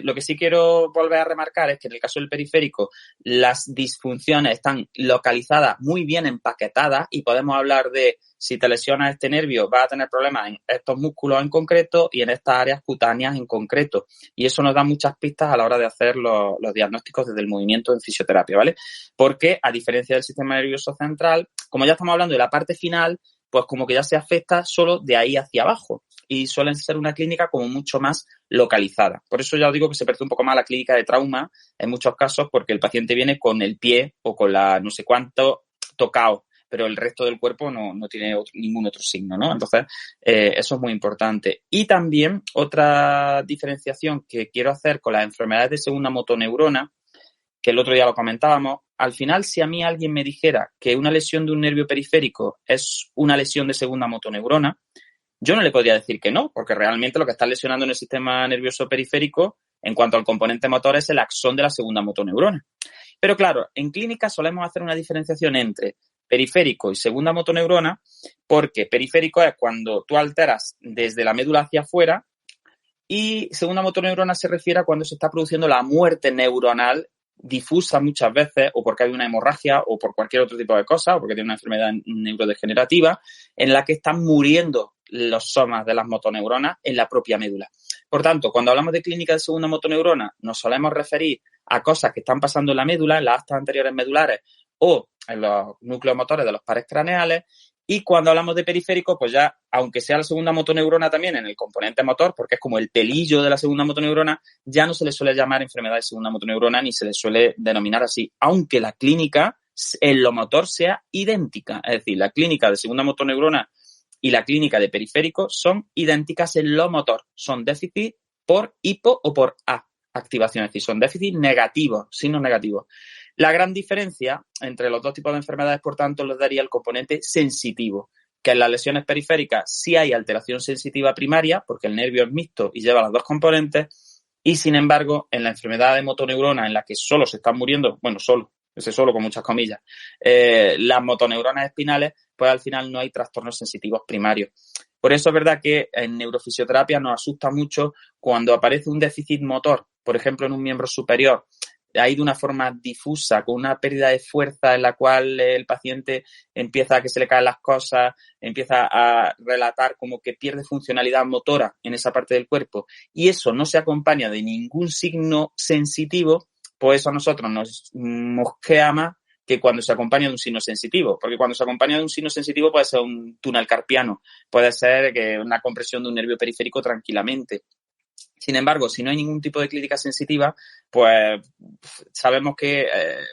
Lo que sí quiero volver a remarcar es que en el caso del periférico las disfunciones están localizadas muy bien empaquetadas y podemos hablar de si te lesionas este nervio vas a tener problemas en estos músculos en concreto y en estas áreas cutáneas en concreto, y eso nos da muchas pistas a la hora de hacer los diagnósticos desde el movimiento en fisioterapia, ¿vale? Porque a diferencia del sistema nervioso central, como ya estamos hablando de la parte final, pues como que ya se afecta solo de ahí hacia abajo y suelen ser una clínica como mucho más localizada. Por eso ya os digo que se parece un poco más a la clínica de trauma en muchos casos, porque el paciente viene con el pie o con la no sé cuánto tocado, pero el resto del cuerpo no tiene ningún otro signo, ¿no? Entonces, eso es muy importante. Y también otra diferenciación que quiero hacer con las enfermedades de segunda motoneurona, que el otro día lo comentábamos, al final si a mí alguien me dijera que una lesión de un nervio periférico es una lesión de segunda motoneurona, yo no le podría decir que no, porque realmente lo que está lesionando en el sistema nervioso periférico en cuanto al componente motor es el axón de la segunda motoneurona. Pero claro, en clínica solemos hacer una diferenciación entre periférico y segunda motoneurona, porque periférico es cuando tú alteras desde la médula hacia afuera y segunda motoneurona se refiere a cuando se está produciendo la muerte neuronal difusa muchas veces, o porque hay una hemorragia o por cualquier otro tipo de cosa, o porque tiene una enfermedad neurodegenerativa en la que están muriendo los somas de las motoneuronas en la propia médula. Por tanto, cuando hablamos de clínica de segunda motoneurona, nos solemos referir a cosas que están pasando en la médula, en las astas anteriores medulares o en los núcleos motores de los pares craneales. Y cuando hablamos de periférico, pues ya, aunque sea la segunda motoneurona también en el componente motor, porque es como el pelillo de la segunda motoneurona, ya no se le suele llamar enfermedad de segunda motoneurona ni se le suele denominar así, aunque la clínica en lo motor sea idéntica. Es decir, la clínica de segunda motoneurona y la clínica de periférico son idénticas en lo motor. Son déficit por hipo o por A activación, es decir, son déficit negativos, signos negativos. La gran diferencia entre los dos tipos de enfermedades, por tanto, les daría el componente sensitivo, que en las lesiones periféricas sí hay alteración sensitiva primaria, porque el nervio es mixto y lleva las dos componentes, y sin embargo, en la enfermedad de motoneurona, en la que solo se están muriendo, bueno, solo con muchas comillas, las motoneuronas espinales, pues al final no hay trastornos sensitivos primarios. Por eso es verdad que en neurofisioterapia nos asusta mucho cuando aparece un déficit motor, por ejemplo, en un miembro superior, ahí de una forma difusa, con una pérdida de fuerza en la cual el paciente empieza a que se le caen las cosas, empieza a relatar como que pierde funcionalidad motora en esa parte del cuerpo, y eso no se acompaña de ningún signo sensitivo, pues eso a nosotros nos mosquea más que cuando se acompaña de un signo sensitivo, porque cuando se acompaña de un signo sensitivo puede ser un túnel carpiano, puede ser que una compresión de un nervio periférico tranquilamente. Sin embargo, si no hay ningún tipo de clínica sensitiva, pues sabemos que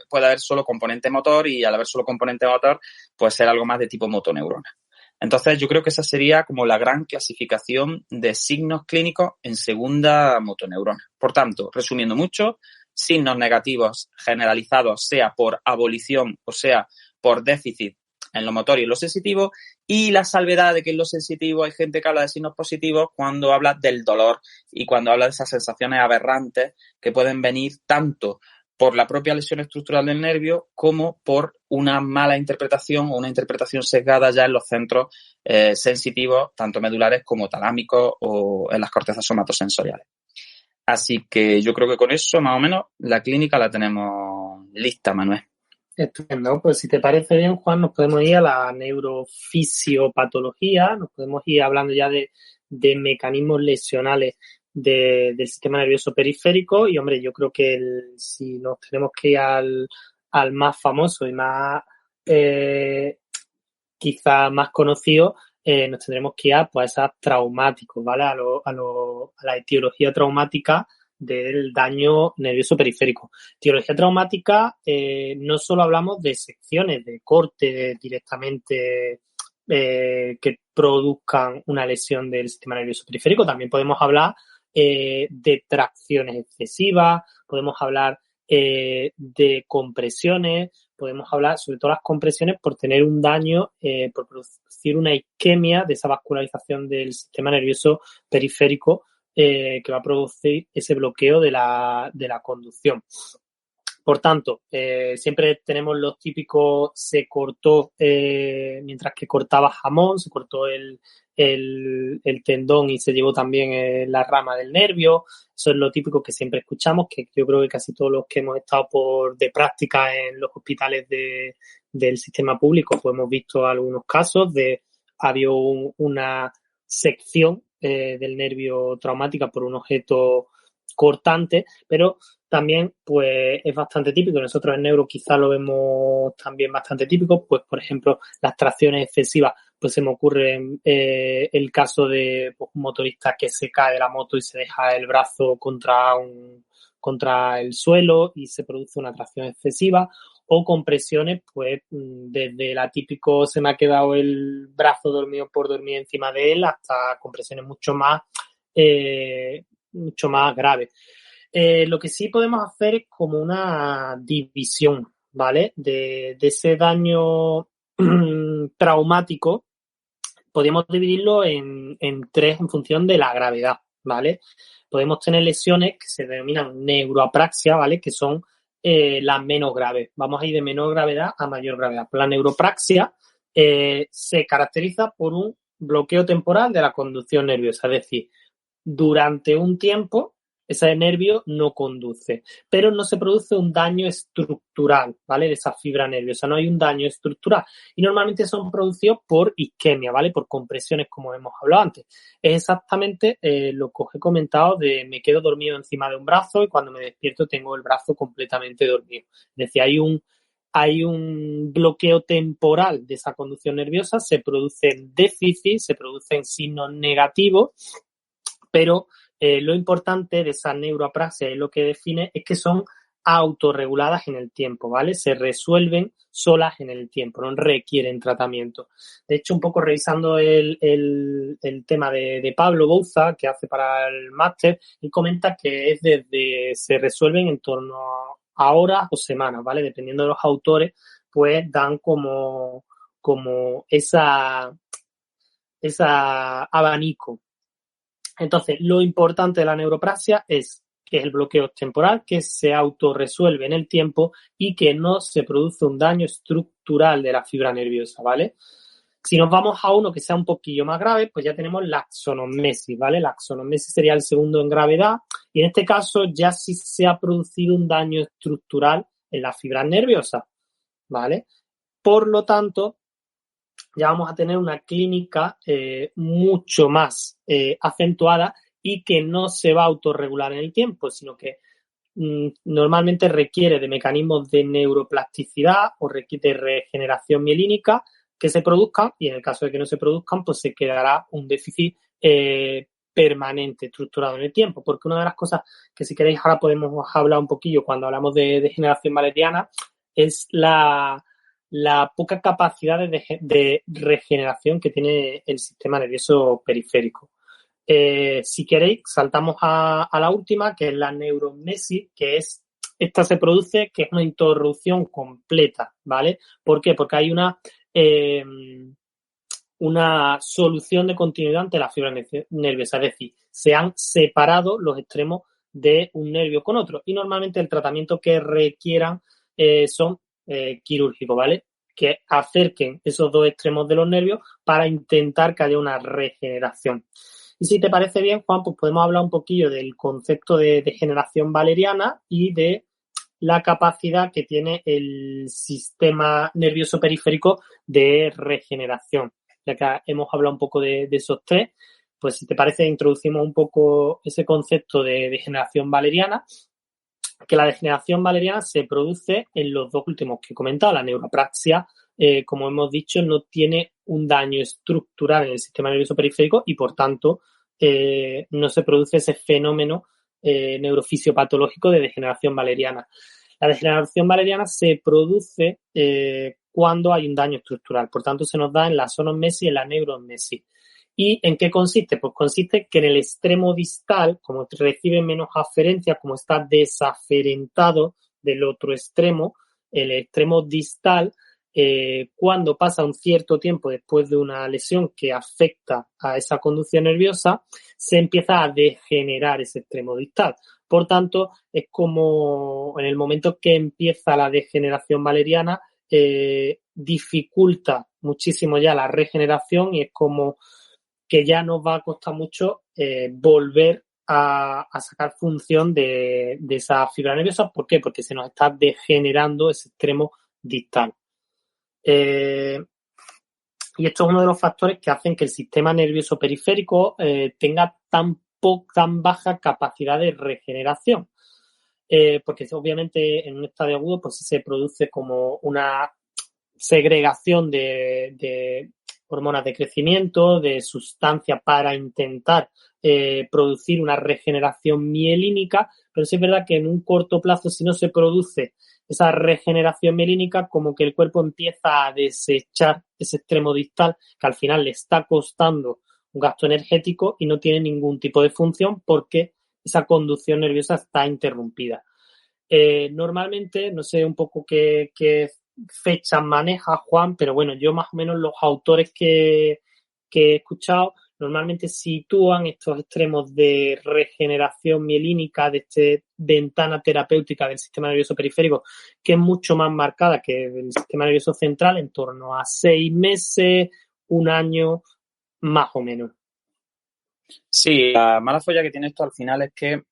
puede haber solo componente motor y al haber solo componente motor puede ser algo más de tipo motoneurona. Entonces, yo creo que esa sería como la gran clasificación de signos clínicos en segunda motoneurona. Por tanto, resumiendo mucho, signos negativos generalizados, sea por abolición o sea por déficit en lo motor y en lo sensitivo, y la salvedad de que en lo sensitivo hay gente que habla de signos positivos cuando habla del dolor y cuando habla de esas sensaciones aberrantes que pueden venir tanto por la propia lesión estructural del nervio como por una mala interpretación o una interpretación sesgada ya en los centros sensitivos, tanto medulares como talámicos o en las cortezas somatosensoriales. Así que yo creo que con eso, más o menos, la clínica la tenemos lista, Manuel. Estupendo. Pues si te parece bien, Juan, nos podemos ir a la neurofisiopatología, nos podemos ir hablando ya de mecanismos lesionales del sistema nervioso periférico y, hombre, yo creo que si nos tenemos que ir al más famoso y más, quizá más conocido, nos tendremos que ir a esas traumáticos, ¿vale? A la etiología traumática del daño nervioso periférico. Etiología traumática, no solo hablamos de secciones, de corte directamente que produzcan una lesión del sistema nervioso periférico, también podemos hablar de tracciones excesivas, podemos hablar de compresiones, podemos hablar sobre todo las compresiones por tener un daño, por producir una isquemia de esa vascularización del sistema nervioso periférico que va a producir ese bloqueo de la conducción. Por tanto, siempre tenemos los típicos, se cortó mientras que cortaba jamón, se cortó el tendón y se llevó también la rama del nervio. Eso es lo típico que siempre escuchamos, que yo creo que casi todos los que hemos estado de práctica en los hospitales del sistema público, pues hemos visto algunos casos había una sección del nervio traumática por un objeto cortante, pero también pues es bastante típico. Nosotros en neuro quizá lo vemos también bastante típico, pues por ejemplo las tracciones excesivas, pues se me ocurre el caso de un motorista que se cae de la moto y se deja el brazo contra el suelo y se produce una tracción excesiva, o compresiones, pues desde la típico se me ha quedado el brazo dormido por dormir encima de él hasta compresiones mucho más graves. Lo que sí podemos hacer es como una división, ¿vale? De ese daño traumático, podemos dividirlo en tres en función de la gravedad, ¿vale? Podemos tener lesiones que se denominan neuroapraxia, ¿vale? Que son las menos graves. Vamos a ir de menor gravedad a mayor gravedad. La neuropraxia se caracteriza por un bloqueo temporal de la conducción nerviosa, es decir, durante un tiempo ese nervio no conduce, pero no se produce un daño estructural, ¿vale? De esa fibra nerviosa, no hay un daño estructural y normalmente son producidos por isquemia, ¿vale? Por compresiones, como hemos hablado antes. Es exactamente lo que os he comentado de me quedo dormido encima de un brazo y cuando me despierto tengo el brazo completamente dormido. Es decir, hay un bloqueo temporal de esa conducción nerviosa, se producen déficit, se producen signos negativos, pero lo importante de esa neuroapraxia y lo que define es que son autorreguladas en el tiempo, ¿vale? Se resuelven solas en el tiempo, no requieren tratamiento. De hecho, un poco revisando el tema de Pablo Bouza, que hace para el máster, él comenta que se resuelven en torno a horas o semanas, ¿vale? Dependiendo de los autores, pues dan como esa abanico. Entonces, lo importante de la neuropraxia es que es el bloqueo temporal, que se autorresuelve en el tiempo y que no se produce un daño estructural de la fibra nerviosa, ¿vale? Si nos vamos a uno que sea un poquillo más grave, pues ya tenemos la axonomesis, ¿vale? La axonomesis sería el segundo en gravedad y en este caso ya sí se ha producido un daño estructural en la fibra nerviosa, ¿vale? Por lo tanto, ya vamos a tener una clínica mucho más acentuada y que no se va a autorregular en el tiempo, sino que normalmente requiere de mecanismos de neuroplasticidad o requiere de regeneración mielínica que se produzcan y en el caso de que no se produzcan, pues se quedará un déficit permanente, estructurado en el tiempo. Porque una de las cosas que si queréis ahora podemos hablar un poquillo cuando hablamos de degeneración valeriana es la la poca capacidad de regeneración que tiene el sistema nervioso periférico. Si queréis, saltamos a la última, que es la neurognesis, esta se produce, que es una interrupción completa, ¿vale? ¿Por qué? Porque hay una solución de continuidad ante la fibra nerviosa, es decir, se han separado los extremos de un nervio con otro y normalmente el tratamiento que requieran son quirúrgicos, ¿vale? Que acerquen esos dos extremos de los nervios para intentar que haya una regeneración. Y si te parece bien, Juan, pues podemos hablar un poquillo del concepto de degeneración valeriana y de la capacidad que tiene el sistema nervioso periférico de regeneración. Ya que hemos hablado un poco de esos tres, pues si te parece, introducimos un poco ese concepto de degeneración valeriana, que la degeneración valeriana se produce en los dos últimos que he comentado. La neuropraxia, como hemos dicho, no tiene un daño estructural en el sistema nervioso periférico y, por tanto, no se produce ese fenómeno neurofisiopatológico de degeneración valeriana. La degeneración valeriana se produce cuando hay un daño estructural. Por tanto, se nos da en la sonosmesis y en la neurognesis. ¿Y en qué consiste? Pues consiste que en el extremo distal, como recibe menos aferencia, como está desaferentado del otro extremo, el extremo distal, cuando pasa un cierto tiempo después de una lesión que afecta a esa conducción nerviosa, se empieza a degenerar ese extremo distal. Por tanto, es como en el momento que empieza la degeneración valeriana, dificulta muchísimo ya la regeneración y es como que ya nos va a costar mucho volver a sacar función de esa fibra nerviosa. ¿Por qué? Porque se nos está degenerando ese extremo distal. Y esto es uno de los factores que hacen que el sistema nervioso periférico tenga tan baja capacidad de regeneración. Porque obviamente en un estadio agudo pues se produce como una segregación de hormonas de crecimiento, de sustancias para intentar producir una regeneración mielínica, pero sí es verdad que en un corto plazo, si no se produce esa regeneración mielínica, como que el cuerpo empieza a desechar ese extremo distal, que al final le está costando un gasto energético y no tiene ningún tipo de función porque esa conducción nerviosa está interrumpida. Normalmente, no sé un poco qué fechas maneja Juan, pero bueno, yo más o menos los autores que he escuchado normalmente sitúan estos extremos de regeneración mielínica, de esta ventana terapéutica del sistema nervioso periférico, que es mucho más marcada que el sistema nervioso central, en torno a 6 meses, 1 año, más o menos. Sí, la mala folla que tiene esto al final es que,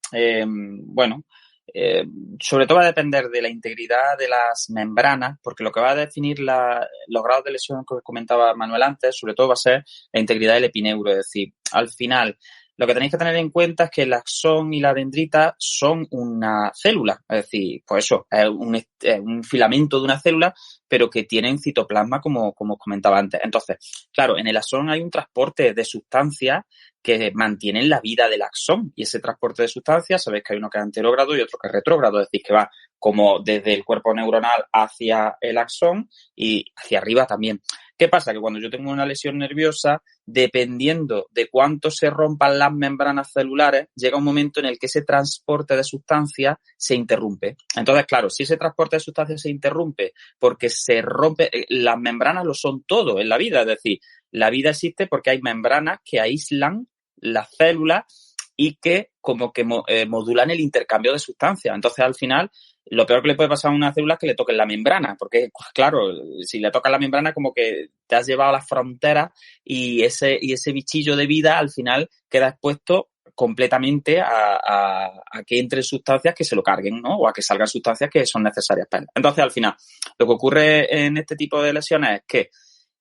sobre todo va a depender de la integridad de las membranas, porque lo que va a definir los grados de lesión que comentaba Manuel antes, sobre todo va a ser la integridad del epineuro. Es decir, al final, lo que tenéis que tener en cuenta es que el axón y la dendrita son una célula, es decir, pues eso, es un filamento de una célula, pero que tienen citoplasma, como os comentaba antes. Entonces, claro, en el axón hay un transporte de sustancias que mantienen la vida del axón, y ese transporte de sustancias, sabéis que hay uno que es anterógrado y otro que es retrógrado, es decir, que va como desde el cuerpo neuronal hacia el axón y hacia arriba también. ¿Qué pasa? Que cuando yo tengo una lesión nerviosa, dependiendo de cuánto se rompan las membranas celulares, llega un momento en el que ese transporte de sustancias se interrumpe. Entonces, claro, si ese transporte de sustancias se interrumpe porque se rompe, las membranas lo son todo en la vida, es decir, la vida existe porque hay membranas que aíslan las células y que como que modulan el intercambio de sustancias. Entonces, al final, lo peor que le puede pasar a una célula es que le toquen la membrana, porque, claro, si le tocas la membrana, como que te has llevado a las fronteras y ese bichillo de vida, al final, queda expuesto completamente a que entren sustancias que se lo carguen, ¿no? O a que salgan sustancias que son necesarias para él. Entonces, al final, lo que ocurre en este tipo de lesiones es que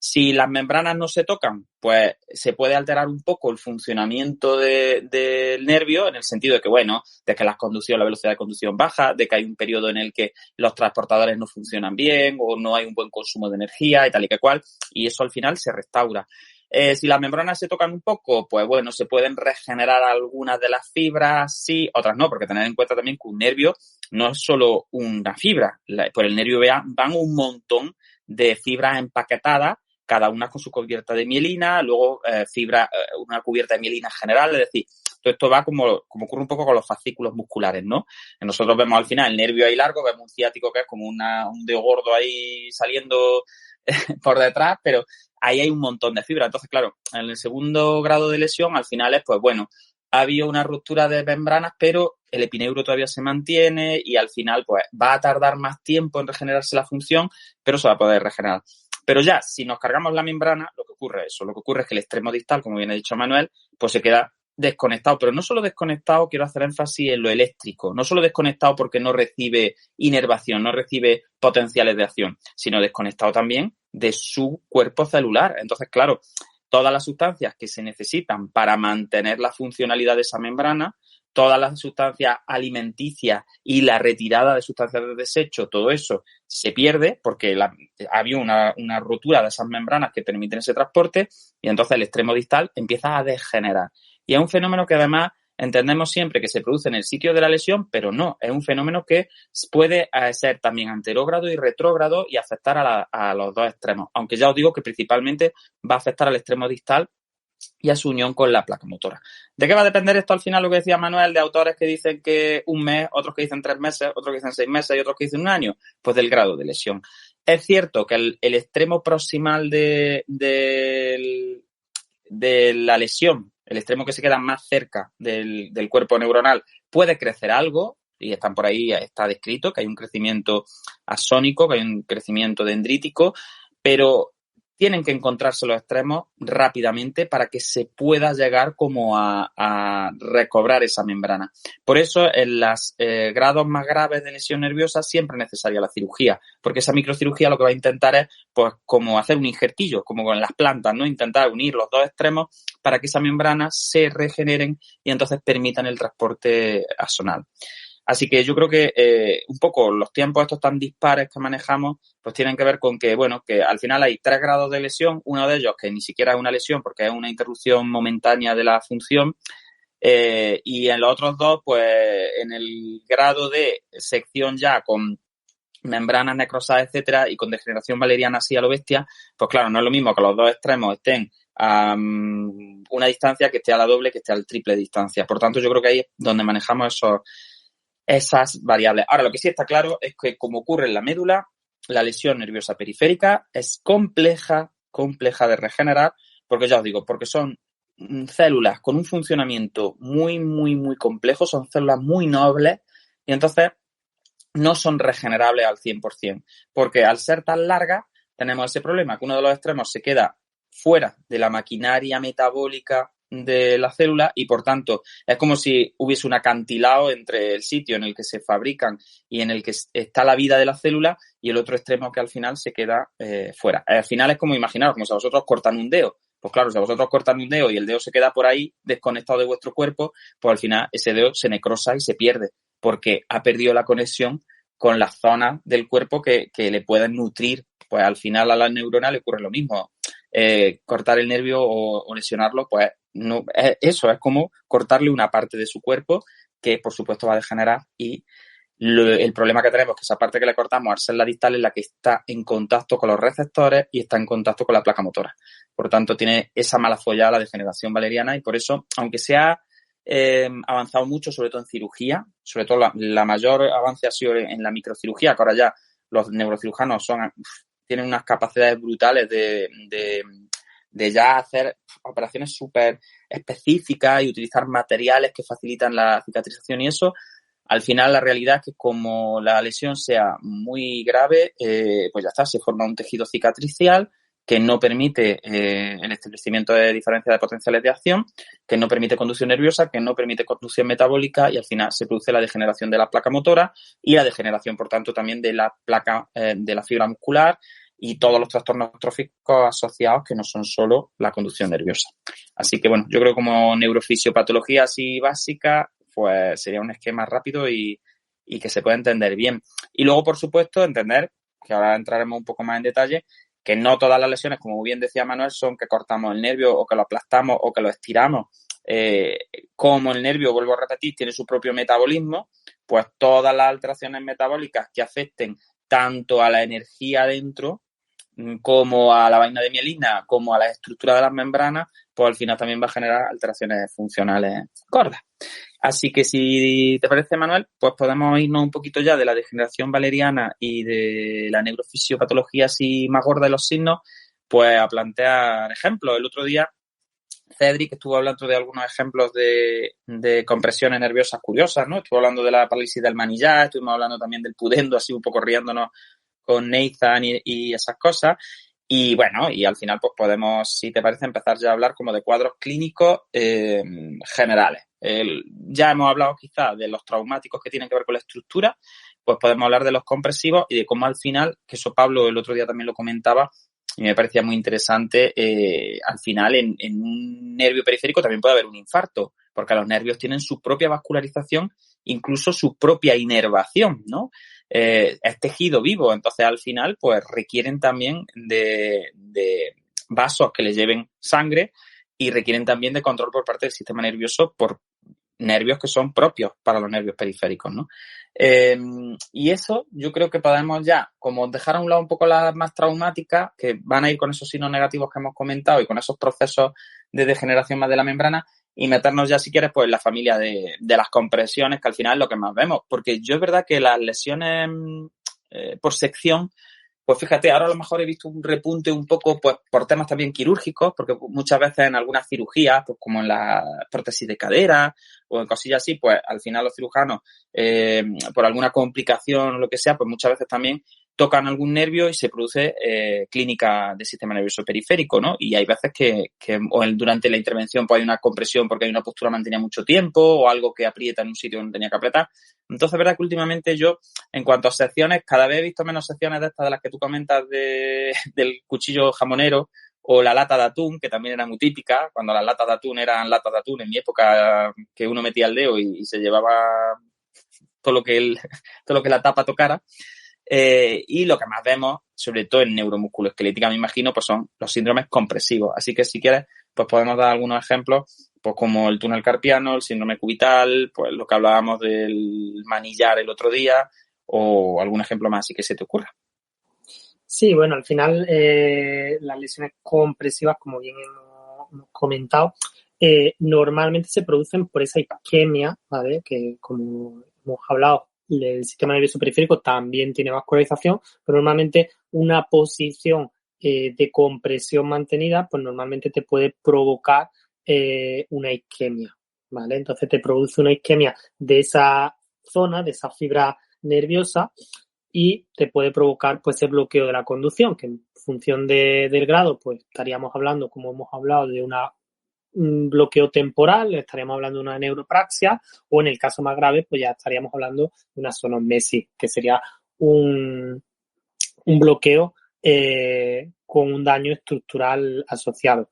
si las membranas no se tocan, pues se puede alterar un poco el funcionamiento del nervio, en el sentido de que, bueno, de que la velocidad de conducción baja, de que hay un periodo en el que los transportadores no funcionan bien o no hay un buen consumo de energía y tal y que cual, y eso al final se restaura. Si las membranas se tocan un poco, pues bueno, se pueden regenerar algunas de las fibras, sí, otras no, porque tener en cuenta también que un nervio no es solo una fibra, por el nervio van un montón de fibras empaquetadas, cada una con su cubierta de mielina, luego una cubierta de mielina general, es decir, todo esto va como ocurre un poco con los fascículos musculares, ¿no? Nosotros vemos al final el nervio ahí largo, vemos un ciático que es como un dedo gordo ahí saliendo por detrás, pero ahí hay un montón de fibras. Entonces, claro, en el segundo grado de lesión, al final es, pues bueno, ha habido una ruptura de membranas, pero el epineuro todavía se mantiene y al final, pues va a tardar más tiempo en regenerarse la función, pero se va a poder regenerar. Pero ya, si nos cargamos la membrana, lo que ocurre es que el extremo distal, como bien ha dicho Manuel, pues se queda desconectado, pero no solo desconectado, quiero hacer énfasis en lo eléctrico, no solo desconectado porque no recibe inervación, no recibe potenciales de acción, sino desconectado también de su cuerpo celular. Entonces, claro, todas las sustancias que se necesitan para mantener la funcionalidad de esa membrana, todas las sustancias alimenticias y la retirada de sustancias de desecho, todo eso se pierde porque había una rotura de esas membranas que permiten ese transporte y entonces el extremo distal empieza a degenerar. Y es un fenómeno que además entendemos siempre que se produce en el sitio de la lesión, pero no, es un fenómeno que puede ser también anterógrado y retrógrado y afectar a los dos extremos, aunque ya os digo que principalmente va a afectar al extremo distal y a su unión con la placa motora. ¿De qué va a depender esto al final? Lo que decía Manuel, de autores que dicen que un mes, otros que dicen 3 meses, otros que dicen 6 meses y otros que dicen 1 año, pues del grado de lesión. Es cierto que el extremo proximal de la lesión, el extremo que se queda más cerca del cuerpo neuronal, puede crecer algo, y están por ahí, está descrito que hay un crecimiento axónico, que hay un crecimiento dendrítico, pero tienen que encontrarse los extremos rápidamente para que se pueda llegar como a recobrar esa membrana. Por eso, en los grados más graves de lesión nerviosa siempre es necesaria la cirugía, porque esa microcirugía lo que va a intentar es, pues, como hacer un injertillo, como con las plantas, ¿no? Intentar unir los dos extremos para que esa membrana se regeneren y entonces permitan el transporte axonal. Así que yo creo que un poco los tiempos estos tan dispares que manejamos pues tienen que ver con que, bueno, que al final hay 3 grados de lesión, uno de ellos que ni siquiera es una lesión porque es una interrupción momentánea de la función y en los otros 2, pues en el grado de sección ya con membranas necrosadas, etcétera, y con degeneración valeriana así a lo bestia, pues claro, no es lo mismo que los dos extremos estén a una distancia que esté a la doble, que esté al triple distancia. Por tanto, yo creo que ahí es donde manejamos esas variables. Ahora, lo que sí está claro es que, como ocurre en la médula, la lesión nerviosa periférica es compleja de regenerar, porque ya os digo, porque son células con un funcionamiento muy, muy, muy complejo, son células muy nobles y entonces no son regenerables al 100%, porque al ser tan largas tenemos ese problema, que uno de los extremos se queda fuera de la maquinaria metabólica de la célula y, por tanto, es como si hubiese un acantilado entre el sitio en el que se fabrican y en el que está la vida de la célula y el otro extremo que al final se queda fuera. Al final es como imaginaros, como si a vosotros cortan un dedo. Pues claro, si a vosotros cortan un dedo y el dedo se queda por ahí desconectado de vuestro cuerpo, pues al final ese dedo se necrosa y se pierde porque ha perdido la conexión con las zonas del cuerpo que le pueden nutrir. Pues al final a la neurona le ocurre lo mismo. Cortar el nervio o lesionarlo, pues no, eso es como cortarle una parte de su cuerpo que por supuesto va a degenerar y el problema que tenemos es que esa parte que le cortamos al ser la distal es la que está en contacto con los receptores y está en contacto con la placa motora. Por tanto, tiene esa mala follada, la degeneración valeriana, y por eso, aunque se ha avanzado mucho, sobre todo en cirugía, sobre todo la mayor avance ha sido en la microcirugía, que ahora ya los neurocirujanos tienen unas capacidades brutales de ya hacer operaciones súper específicas y utilizar materiales que facilitan la cicatrización y eso. Al final, la realidad es que como la lesión sea muy grave, pues ya está, se forma un tejido cicatricial que no permite el establecimiento de diferencias de potenciales de acción, que no permite conducción nerviosa, que no permite conducción metabólica y al final se produce la degeneración de la placa motora y la degeneración, por tanto, también de la placa de la fibra muscular y todos los trastornos tróficos asociados que no son solo la conducción nerviosa. Así que, bueno, yo creo que como neurofisiopatología así básica, pues sería un esquema rápido y que se puede entender bien. Y luego, por supuesto, entender, que ahora entraremos un poco más en detalle, que no todas las lesiones, como bien decía Manuel, son que cortamos el nervio o que lo aplastamos o que lo estiramos. Como el nervio, vuelvo a repetir, tiene su propio metabolismo, pues todas las alteraciones metabólicas que afecten tanto a la energía dentro como a la vaina de mielina, como a la estructura de las membranas, pues al final también va a generar alteraciones funcionales gordas. Así que si te parece, Manuel, pues podemos irnos un poquito ya de la degeneración valeriana y de la neurofisiopatología así más gorda de los signos, pues a plantear ejemplos. El otro día Cedric estuvo hablando de algunos ejemplos de compresiones nerviosas curiosas, ¿no? Estuvo hablando de la parálisis del manillar, estuvimos hablando también del pudendo, así un poco riéndonos con Nathan y esas cosas. Y bueno, y al final pues podemos, si te parece, empezar ya a hablar como de cuadros clínicos generales. Ya hemos hablado quizás de los traumáticos que tienen que ver con la estructura, pues podemos hablar de los compresivos y de cómo al final, que eso Pablo el otro día también lo comentaba, y me parecía muy interesante, al final en un nervio periférico también puede haber un infarto, porque los nervios tienen su propia vascularización, incluso su propia inervación, ¿no? Es tejido vivo, entonces al final pues requieren también de vasos que les lleven sangre y requieren también de control por parte del sistema nervioso por nervios que son propios para los nervios periféricos, ¿no? Y eso yo creo que podemos ya como dejar a un lado un poco las más traumáticas, que van a ir con esos signos negativos que hemos comentado y con esos procesos de degeneración más de la membrana, y meternos ya, si quieres, pues en la familia de las compresiones, que al final es lo que más vemos. Porque yo es verdad que las lesiones por sección, pues fíjate, ahora a lo mejor he visto un repunte un poco pues por temas también quirúrgicos, porque muchas veces en algunas cirugías, pues como en la prótesis de cadera o en cosillas así, pues al final los cirujanos, por alguna complicación o lo que sea, pues muchas veces también tocan algún nervio y se produce clínica del sistema nervioso periférico, ¿no? Y hay veces que durante la intervención pues hay una compresión porque hay una postura mantenida mucho tiempo o algo que aprieta en un sitio donde tenía que apretar. Entonces, verdad que últimamente yo, en cuanto a secciones, cada vez he visto menos secciones de estas de las que tú comentas del cuchillo jamonero o la lata de atún, que también era muy típica, cuando las latas de atún eran latas de atún en mi época, que uno metía el dedo y se llevaba todo lo que la tapa tocara. Y lo que más vemos, sobre todo en neuromusculoesquelética, me imagino, pues son los síndromes compresivos. Así que si quieres, pues podemos dar algunos ejemplos, pues como el túnel carpiano, el síndrome cubital, pues lo que hablábamos del manillar el otro día, o algún ejemplo más así que se te ocurra. Sí, bueno, al final las lesiones compresivas, como bien hemos comentado, normalmente se producen por esa isquemia, ¿vale? Que como hemos hablado, el sistema nervioso periférico también tiene vascularización, pero normalmente una posición de compresión mantenida, pues normalmente te puede provocar una isquemia, ¿vale? Entonces te produce una isquemia de esa zona, de esa fibra nerviosa, y te puede provocar pues ese bloqueo de la conducción, que en función del grado pues estaríamos hablando, como hemos hablado, de un bloqueo temporal, estaríamos hablando de una neuropraxia, o en el caso más grave pues ya estaríamos hablando de una sonosmesis, que sería un bloqueo con un daño estructural asociado.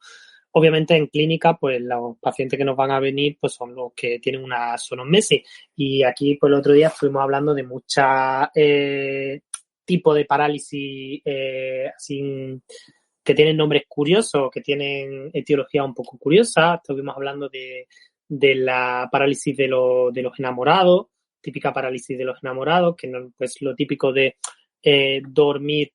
Obviamente en clínica, pues los pacientes que nos van a venir pues son los que tienen una sonosmesis. Y aquí, pues el otro día estuvimos hablando de muchos tipos de parálisis así, que tienen nombres curiosos, que tienen etiología un poco curiosa. Estuvimos hablando de la parálisis de los enamorados, típica parálisis de los enamorados, que no, pues lo típico de dormir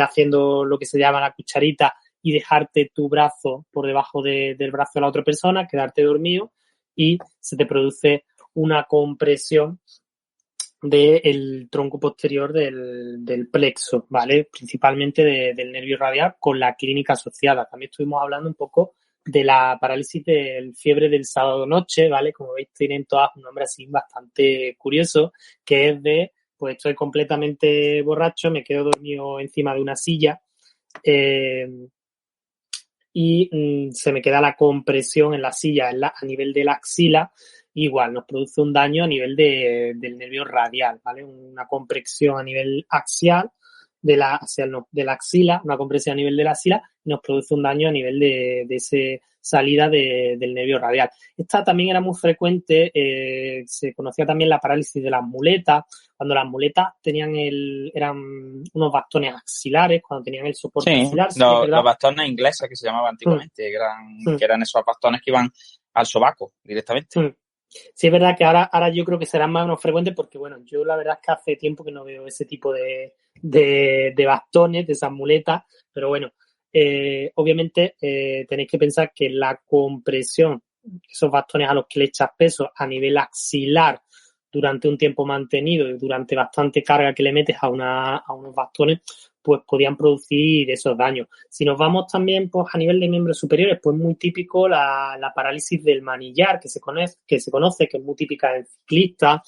haciendo lo que se llama la cucharita y dejarte tu brazo por debajo del brazo de la otra persona, quedarte dormido, y se te produce una compresión del tronco posterior del plexo, ¿vale? Principalmente del nervio radial, con la clínica asociada. También estuvimos hablando un poco de la parálisis del fiebre del sábado noche, ¿vale? Como veis, tienen todas un nombre así bastante curioso, que es de, pues estoy completamente borracho, me quedo dormido encima de una silla, y se me queda la compresión en la silla a nivel de la axila. Igual nos produce un daño a nivel del nervio radial, ¿vale? Una compresión a nivel axial de la axila, una compresión a nivel de la axila, y nos produce un daño a nivel de esa salida del nervio radial. Esta también era muy frecuente, se conocía también la parálisis de las muletas, cuando las muletas eran unos bastones axilares, cuando tenían el soporte axilar. Los bastones ingleses que se llamaban antiguamente, que eran esos bastones que iban al sobaco directamente. Sí, es verdad que ahora yo creo que serán más frecuentes porque, bueno, yo la verdad es que hace tiempo que no veo ese tipo de bastones, de esas muletas, pero bueno, obviamente tenéis que pensar que la compresión, esos bastones a los que le echas peso a nivel axilar durante un tiempo mantenido y durante bastante carga que le metes a unos bastones, pues podían producir esos daños. Si nos vamos también pues, a nivel de miembros superiores, pues muy típico la parálisis del manillar, que se conoce, que es muy típica en ciclistas,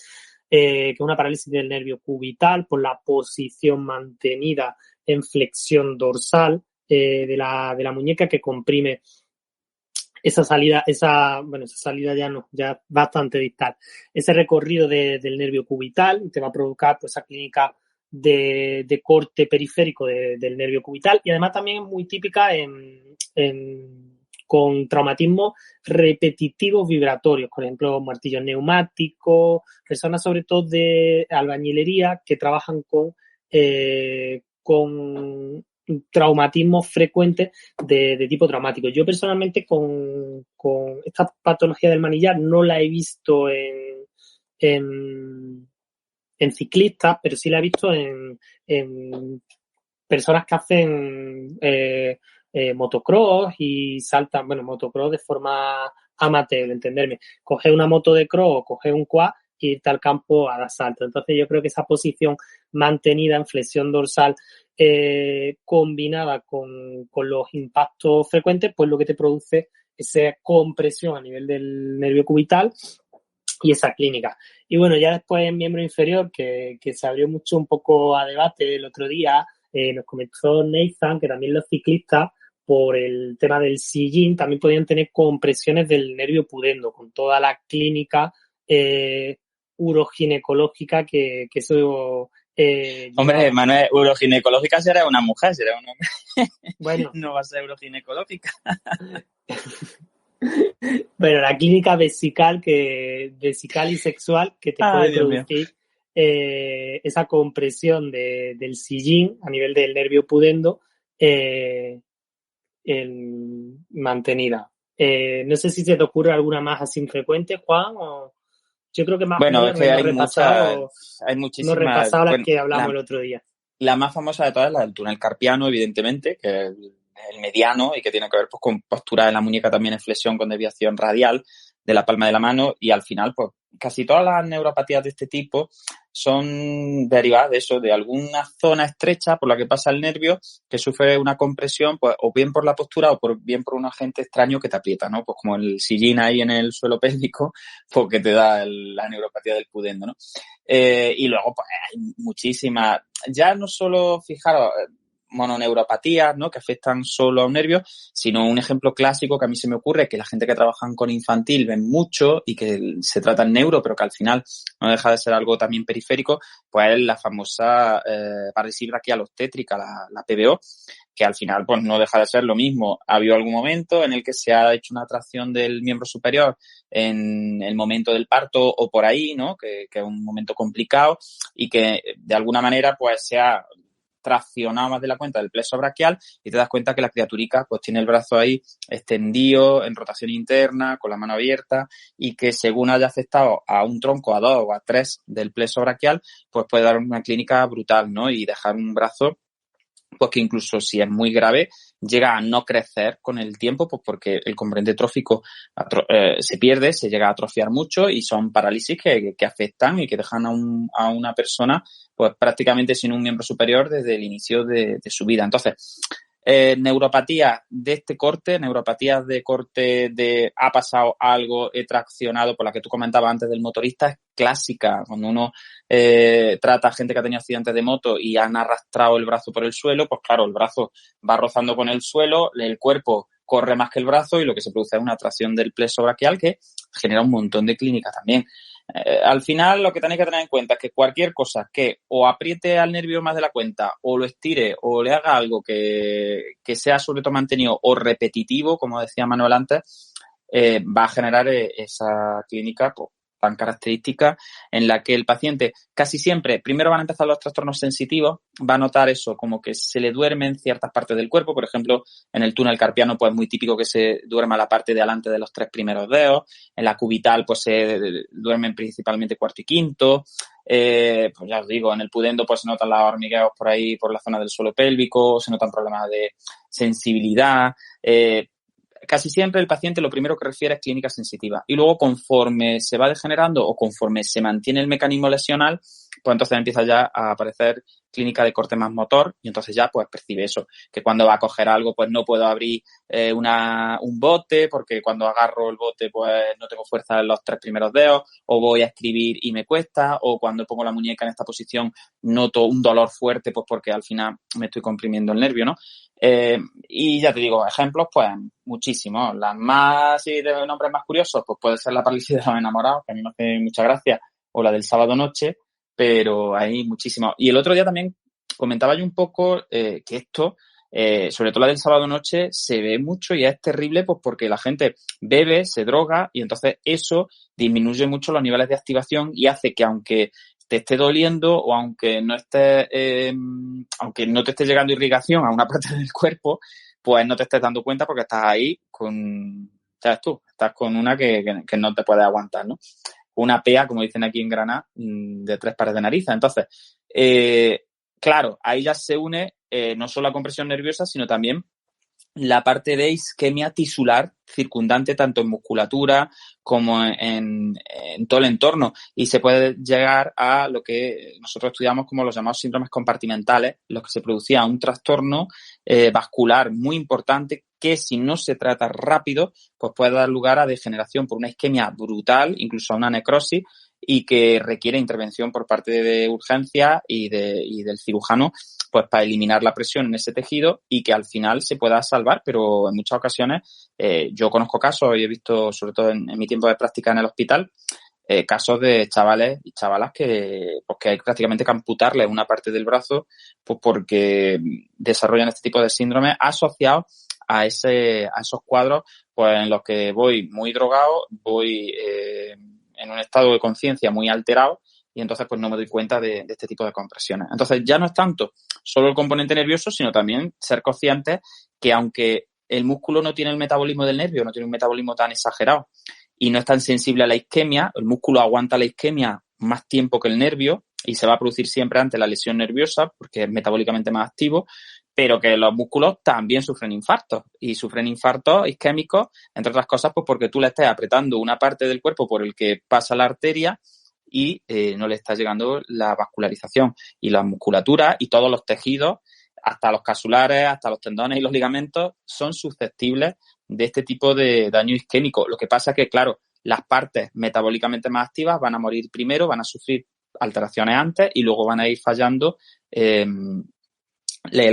que es una parálisis del nervio cubital por la posición mantenida en flexión dorsal de la muñeca que comprime esa salida ya no, ya bastante distal. Ese recorrido del nervio cubital te va a provocar pues, esa clínica de corte periférico del nervio cubital y además también es muy típica con traumatismos repetitivos vibratorios, por ejemplo, martillos neumáticos, personas sobre todo de albañilería que trabajan con traumatismos frecuentes de tipo traumático. Yo personalmente con esta patología del manillar no la he visto en ciclistas, pero sí la he visto en personas que hacen motocross y saltan, bueno, motocross de forma amateur, entenderme. Coger una moto de cross o coger un quad y irte al campo a dar salto. Entonces yo creo que esa posición mantenida en flexión dorsal combinada con los impactos frecuentes, pues lo que te produce esa compresión a nivel del nervio cubital y esa clínica. Y bueno, ya después en miembro inferior, que se abrió mucho un poco a debate el otro día, nos comentó Nathan que también los ciclistas, por el tema del sillín, también podían tener compresiones del nervio pudendo, con toda la clínica uroginecológica que eso Hombre, Manuel, uroginecológica será una mujer, será un hombre. Bueno. No va a ser uroginecológica. Bueno, la clínica vesical y sexual que te puede producir esa compresión del sillín a nivel del nervio pudendo mantenida. No sé si se te ocurre alguna más así infrecuente, Juan, o yo creo que más o menos Es que hay muchísimas. repasado las que hablamos el otro día. La más famosa de todas es la del túnel carpiano, evidentemente, que es el mediano y que tiene que ver pues, con postura de la muñeca también en flexión con desviación radial de la palma de la mano y al final, pues casi todas las neuropatías de este tipo son derivadas de eso, de alguna zona estrecha por la que pasa el nervio que sufre una compresión, pues o bien por la postura o bien por un agente extraño que te aprieta, ¿no? Pues como el sillín ahí en el suelo pélvico, pues que te da la neuropatía del pudendo, ¿no? Y luego, pues hay muchísimas, ya no solo, fijaros, mononeuropatías, ¿no? Que afectan solo a un nervio, sino un ejemplo clásico que a mí se me ocurre, que la gente que trabaja con infantil ven mucho y que se trata en neuro, pero que al final no deja de ser algo también periférico, pues es la famosa parálisis braquial obstétrica, la PBO, que al final pues no deja de ser lo mismo. Ha habido algún momento en el que se ha hecho una tracción del miembro superior en el momento del parto o por ahí, ¿no? Que es un momento complicado y que de alguna manera pues se ha traccionado más de la cuenta del plexo braquial y te das cuenta que la criaturica pues tiene el brazo ahí extendido en rotación interna con la mano abierta y que según haya afectado a un tronco, a 2 o a 3 del plexo braquial pues puede dar una clínica brutal, ¿no? Y dejar un brazo pues que incluso si es muy grave llega a no crecer con el tiempo pues porque el componente trófico se pierde, se llega a atrofiar mucho y son parálisis que afectan y que dejan a una persona pues prácticamente sin un miembro superior desde el inicio de su vida. Entonces, neuropatías de este corte, neuropatías de corte de ha pasado algo, he traccionado, por la que tú comentabas antes del motorista, es clásica. Cuando uno trata a gente que ha tenido accidentes de moto y han arrastrado el brazo por el suelo, pues claro, el brazo va rozando con el suelo, el cuerpo corre más que el brazo y lo que se produce es una tracción del plexo braquial que genera un montón de clínica también. Al final lo que tenéis que tener en cuenta es que cualquier cosa que o apriete al nervio más de la cuenta o lo estire o le haga algo que sea sobre todo mantenido o repetitivo, como decía Manuel antes, va a generar esa clínica pues, tan característica, en la que el paciente casi siempre, primero van a empezar los trastornos sensitivos, va a notar eso, como que se le duermen ciertas partes del cuerpo, por ejemplo, en el túnel carpiano, pues es muy típico que se duerma la parte de adelante de los 3 primeros dedos, en la cubital, pues se duermen principalmente cuarto y quinto, pues ya os digo, en el pudendo, pues se notan los hormigueos por ahí, por la zona del suelo pélvico, se notan problemas de sensibilidad, casi siempre el paciente lo primero que refiere es clínica sensitiva. Y luego, conforme se va degenerando o conforme se mantiene el mecanismo lesional, pues entonces empieza ya a aparecer clínica de corte más motor y entonces ya pues percibe eso, que cuando va a coger algo pues no puedo abrir un bote porque cuando agarro el bote pues no tengo fuerza en los 3 primeros dedos, o voy a escribir y me cuesta, o cuando pongo la muñeca en esta posición noto un dolor fuerte pues porque al final me estoy comprimiendo el nervio, ¿no? Y ya te digo, ejemplos, pues muchísimos. Las más, y de nombres más curiosos, pues puede ser la parálisis de los enamorados, que a mí me hace mucha gracia, o la del sábado noche, pero hay muchísimos. Y el otro día también comentaba yo un poco que esto, sobre todo la del sábado noche, se ve mucho y es terrible pues porque la gente bebe, se droga y entonces eso disminuye mucho los niveles de activación y hace que aunque te esté doliendo o aunque no te esté llegando irrigación a una parte del cuerpo, pues no te estés dando cuenta porque estás ahí sabes tú, estás con una que no te puedes aguantar, ¿no? Una pea, como dicen aquí en Granada, de 3 pares de narices. Entonces, claro, ahí ya se une no solo la compresión nerviosa, sino también la parte de isquemia tisular circundante tanto en musculatura como en todo el entorno, y se puede llegar a lo que nosotros estudiamos como los llamados síndromes compartimentales, en los que se producía un trastorno vascular muy importante que si no se trata rápido pues puede dar lugar a degeneración por una isquemia brutal, incluso a una necrosis, y que requiere intervención por parte de urgencia y del cirujano pues para eliminar la presión en ese tejido y que al final se pueda salvar, pero en muchas ocasiones yo conozco casos y he visto, sobre todo en mi tiempo de práctica en el hospital, casos de chavales y chavalas que hay prácticamente que amputarles una parte del brazo pues porque desarrollan este tipo de síndromes asociados a esos cuadros pues en los que voy muy drogado, voy en un estado de conciencia muy alterado y entonces pues no me doy cuenta de este tipo de compresiones. Entonces ya no es tanto solo el componente nervioso, sino también ser conscientes que aunque el músculo no tiene el metabolismo del nervio, no tiene un metabolismo tan exagerado y no es tan sensible a la isquemia, el músculo aguanta la isquemia más tiempo que el nervio y se va a producir siempre ante la lesión nerviosa porque es metabólicamente más activo, pero que los músculos también sufren infartos y sufren infartos isquémicos, entre otras cosas, pues porque tú le estés apretando una parte del cuerpo por el que pasa la arteria y no le está llegando la vascularización y la musculatura y todos los tejidos, hasta los casulares, hasta los tendones y los ligamentos, son susceptibles de este tipo de daño isquémico. Lo que pasa es que, claro, las partes metabólicamente más activas van a morir primero, van a sufrir alteraciones antes y luego van a ir fallando el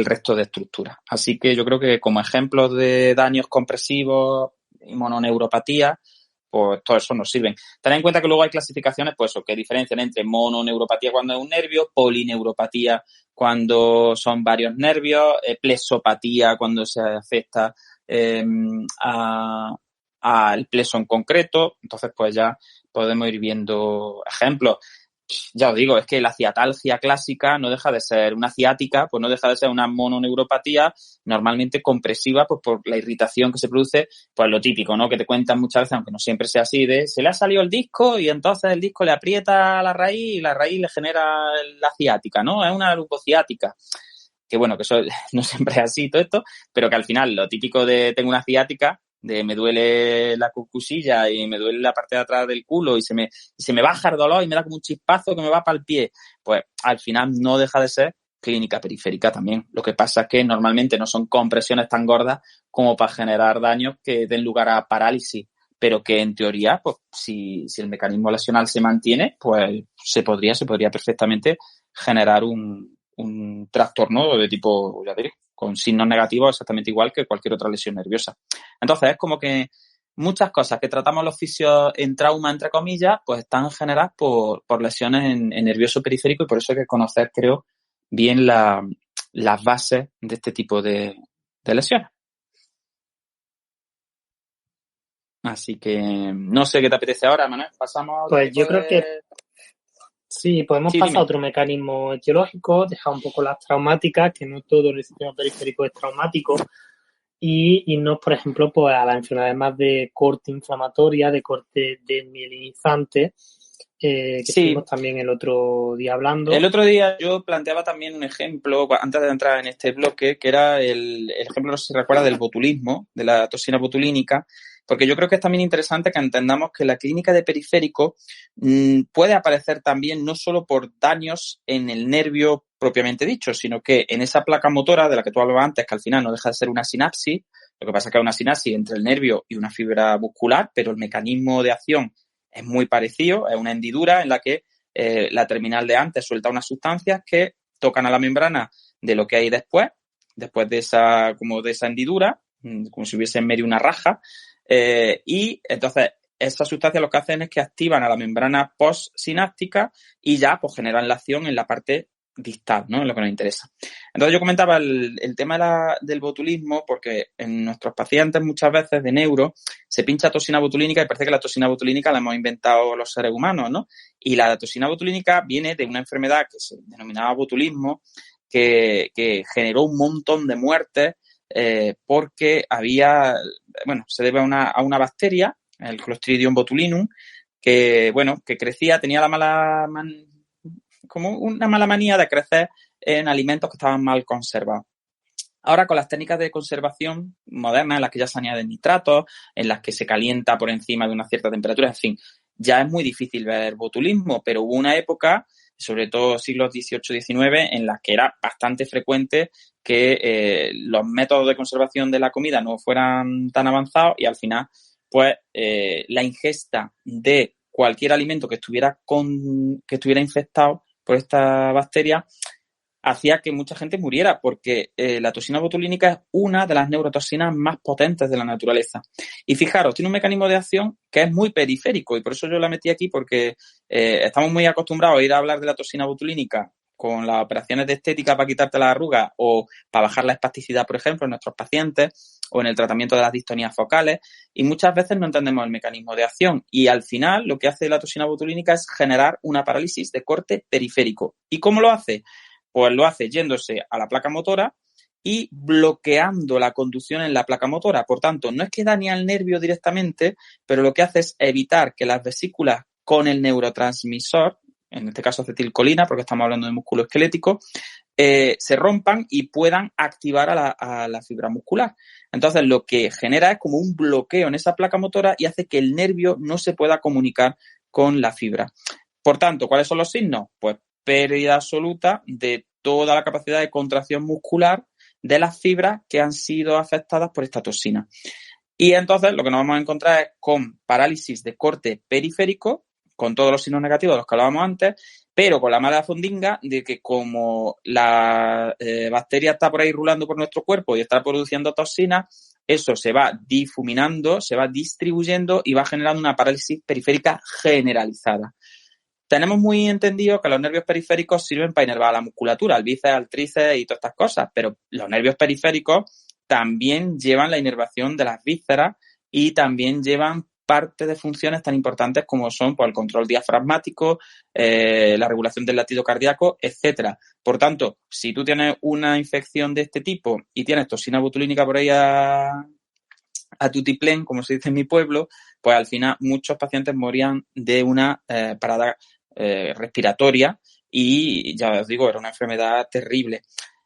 resto de estructuras. Así que yo creo que como ejemplos de daños compresivos y mononeuropatía, pues todo eso nos sirven. Ten en cuenta que luego hay clasificaciones, pues que diferencian entre mononeuropatía cuando es un nervio, polineuropatía cuando son varios nervios, plesopatía cuando se afecta al pleso en concreto. Entonces, pues ya podemos ir viendo ejemplos. Ya os digo, es que la ciatalgia clásica no deja de ser una ciática, pues no deja de ser una mononeuropatía normalmente compresiva, pues por la irritación que se produce, pues lo típico, ¿no? Que te cuentan muchas veces, aunque no siempre sea así, de se le ha salido el disco y entonces el disco le aprieta a la raíz y la raíz le genera la ciática, ¿no? Es una lupociática. Que bueno, que eso no siempre es así todo esto, pero que al final lo típico de tengo una ciática, de me duele la cucusilla y me duele la parte de atrás del culo y se me baja el dolor y me da como un chispazo que me va para el pie, pues al final no deja de ser clínica periférica también. Lo que pasa es que normalmente no son compresiones tan gordas como para generar daños que den lugar a parálisis, pero que en teoría, pues si el mecanismo lesional se mantiene, pues se podría perfectamente generar un trastorno de tipo, ya diré, con signos negativos exactamente igual que cualquier otra lesión nerviosa. Entonces es como que muchas cosas que tratamos los fisios en trauma, entre comillas, pues están generadas por lesiones en nervioso periférico y por eso hay que conocer, creo, bien las bases de este tipo de lesiones. Así que no sé qué te apetece ahora, Manuel. Pasamos a otro Pues tipo yo creo que de... sí, podemos Sí, pasar a dime. otro mecanismo etiológico, dejar un poco las traumáticas, que no todo el sistema periférico es traumático, y irnos, por ejemplo, pues a las enfermedades más de corte inflamatoria, de corte desmielinizante, que estuvimos Sí, también el otro día el hablando. otro día yo planteaba también un ejemplo, antes de entrar en este bloque, que era el ejemplo, no sé si recuerda, del botulismo, de la toxina botulínica, porque yo creo que es también interesante que entendamos que la clínica de periférico puede aparecer también no solo por daños en el nervio propiamente dicho, sino que en esa placa motora de la que tú hablabas antes, que al final no deja de ser una sinapsis, lo que pasa es que es una sinapsis entre el nervio y una fibra muscular, pero el mecanismo de acción es muy parecido, es una hendidura en la que la terminal de antes suelta unas sustancias que tocan a la membrana de lo que hay después de esa, como de esa hendidura, como si hubiese en medio una raja, y entonces esas sustancias lo que hacen es que activan a la membrana postsináptica y ya pues generan la acción en la parte distal, ¿no? Es lo que nos interesa. Entonces yo comentaba el tema del botulismo porque en nuestros pacientes muchas veces de neuro se pincha toxina botulínica y parece que la toxina botulínica la hemos inventado los seres humanos, ¿no? Y la toxina botulínica viene de una enfermedad que se denominaba botulismo, que generó un montón de muertes porque había, bueno, se debe a una bacteria, el Clostridium botulinum, que, bueno, que crecía, tenía como una mala manía de crecer en alimentos que estaban mal conservados. Ahora, con las técnicas de conservación modernas, en las que ya se añaden nitratos, en las que se calienta por encima de una cierta temperatura, en fin, ya es muy difícil ver botulismo, pero hubo una época, sobre todo siglos XVIII-XIX, en las que era bastante frecuente que los métodos de conservación de la comida no fueran tan avanzados y al final, pues, la ingesta de cualquier alimento que estuviera infectado por esta bacteria hacía que mucha gente muriera porque la toxina botulínica es una de las neurotoxinas más potentes de la naturaleza. Y fijaros, tiene un mecanismo de acción que es muy periférico y por eso yo la metí aquí porque estamos muy acostumbrados a ir a hablar de la toxina botulínica con las operaciones de estética para quitarte las arrugas o para bajar la espasticidad, por ejemplo, en nuestros pacientes o en el tratamiento de las distonías focales y muchas veces no entendemos el mecanismo de acción y al final lo que hace la toxina botulínica es generar una parálisis de corte periférico. ¿Y cómo lo hace? Pues lo hace yéndose a la placa motora y bloqueando la conducción en la placa motora. Por tanto, no es que dañe al nervio directamente, pero lo que hace es evitar que las vesículas con el neurotransmisor, en este caso acetilcolina, porque estamos hablando de músculo esquelético, se rompan y puedan activar a la fibra muscular. Entonces, lo que genera es como un bloqueo en esa placa motora y hace que el nervio no se pueda comunicar con la fibra. Por tanto, ¿cuáles son los signos? Pues pérdida absoluta de toda la capacidad de contracción muscular de las fibras que han sido afectadas por esta toxina. Y entonces lo que nos vamos a encontrar es con parálisis de corte periférico, con todos los signos negativos de los que hablábamos antes, pero con la mala fundinga de que como la bacteria está por ahí rulando por nuestro cuerpo y está produciendo toxinas, eso se va difuminando, se va distribuyendo y va generando una parálisis periférica generalizada. Tenemos muy entendido que los nervios periféricos sirven para inervar la musculatura, el bíceps, el tríceps y todas estas cosas, pero los nervios periféricos también llevan la inervación de las vísceras y también llevan parte de funciones tan importantes como son pues, el control diafragmático, la regulación del latido cardíaco, etcétera. Por tanto, si tú tienes una infección de este tipo y tienes toxina botulínica por ahí a tutiplén, como se dice en mi pueblo, pues al final muchos pacientes morían de una parada respiratoria y ya os digo, era una enfermedad terrible.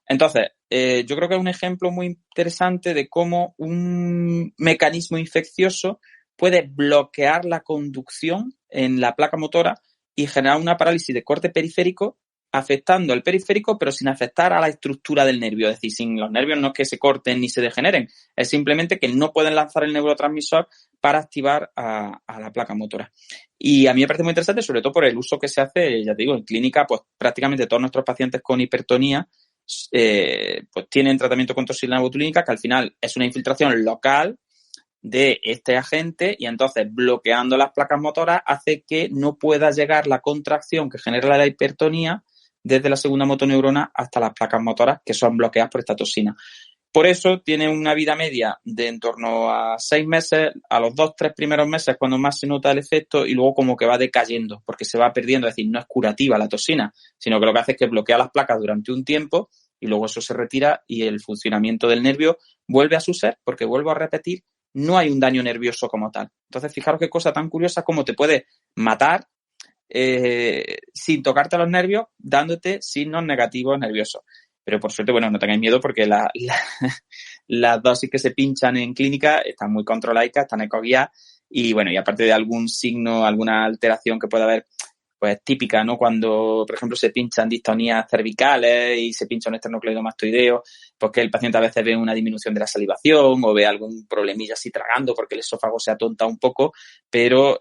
Entonces, yo creo que es un ejemplo muy interesante de cómo un mecanismo infeccioso puede bloquear la conducción en la placa motora y generar una parálisis de corte periférico afectando al periférico pero sin afectar a la estructura del nervio. Es decir, sin los nervios no es que se corten ni se degeneren, es simplemente que no pueden lanzar el neurotransmisor para activar a la placa motora. Y a mí me parece muy interesante, sobre todo por el uso que se hace, ya te digo, en clínica, pues prácticamente todos nuestros pacientes con hipertonía pues tienen tratamiento con toxina botulínica, que al final es una infiltración local de este agente y entonces bloqueando las placas motoras hace que no pueda llegar la contracción que genera la hipertonía desde la segunda motoneurona hasta las placas motoras que son bloqueadas por esta toxina. Por eso tiene una vida media de en torno a 6 meses, a los 2-3 primeros meses cuando más se nota el efecto y luego como que va decayendo porque se va perdiendo, es decir, no es curativa la toxina, sino que lo que hace es que bloquea las placas durante un tiempo y luego eso se retira y el funcionamiento del nervio vuelve a su ser porque, vuelvo a repetir, no hay un daño nervioso como tal. Entonces, fijaros qué cosa tan curiosa como te puede matar sin tocarte los nervios, dándote signos negativos nerviosos. Pero por suerte, bueno, no tengáis miedo porque las dosis que se pinchan en clínica están muy controladas, están ecoguiadas y bueno, y aparte de algún signo, alguna alteración que pueda haber, pues típica, ¿no? Cuando, por ejemplo, se pinchan distonías cervicales y se pincha un esternocleidomastoideo, pues que el paciente a veces ve una disminución de la salivación o ve algún problemilla así tragando porque el esófago se atonta un poco, pero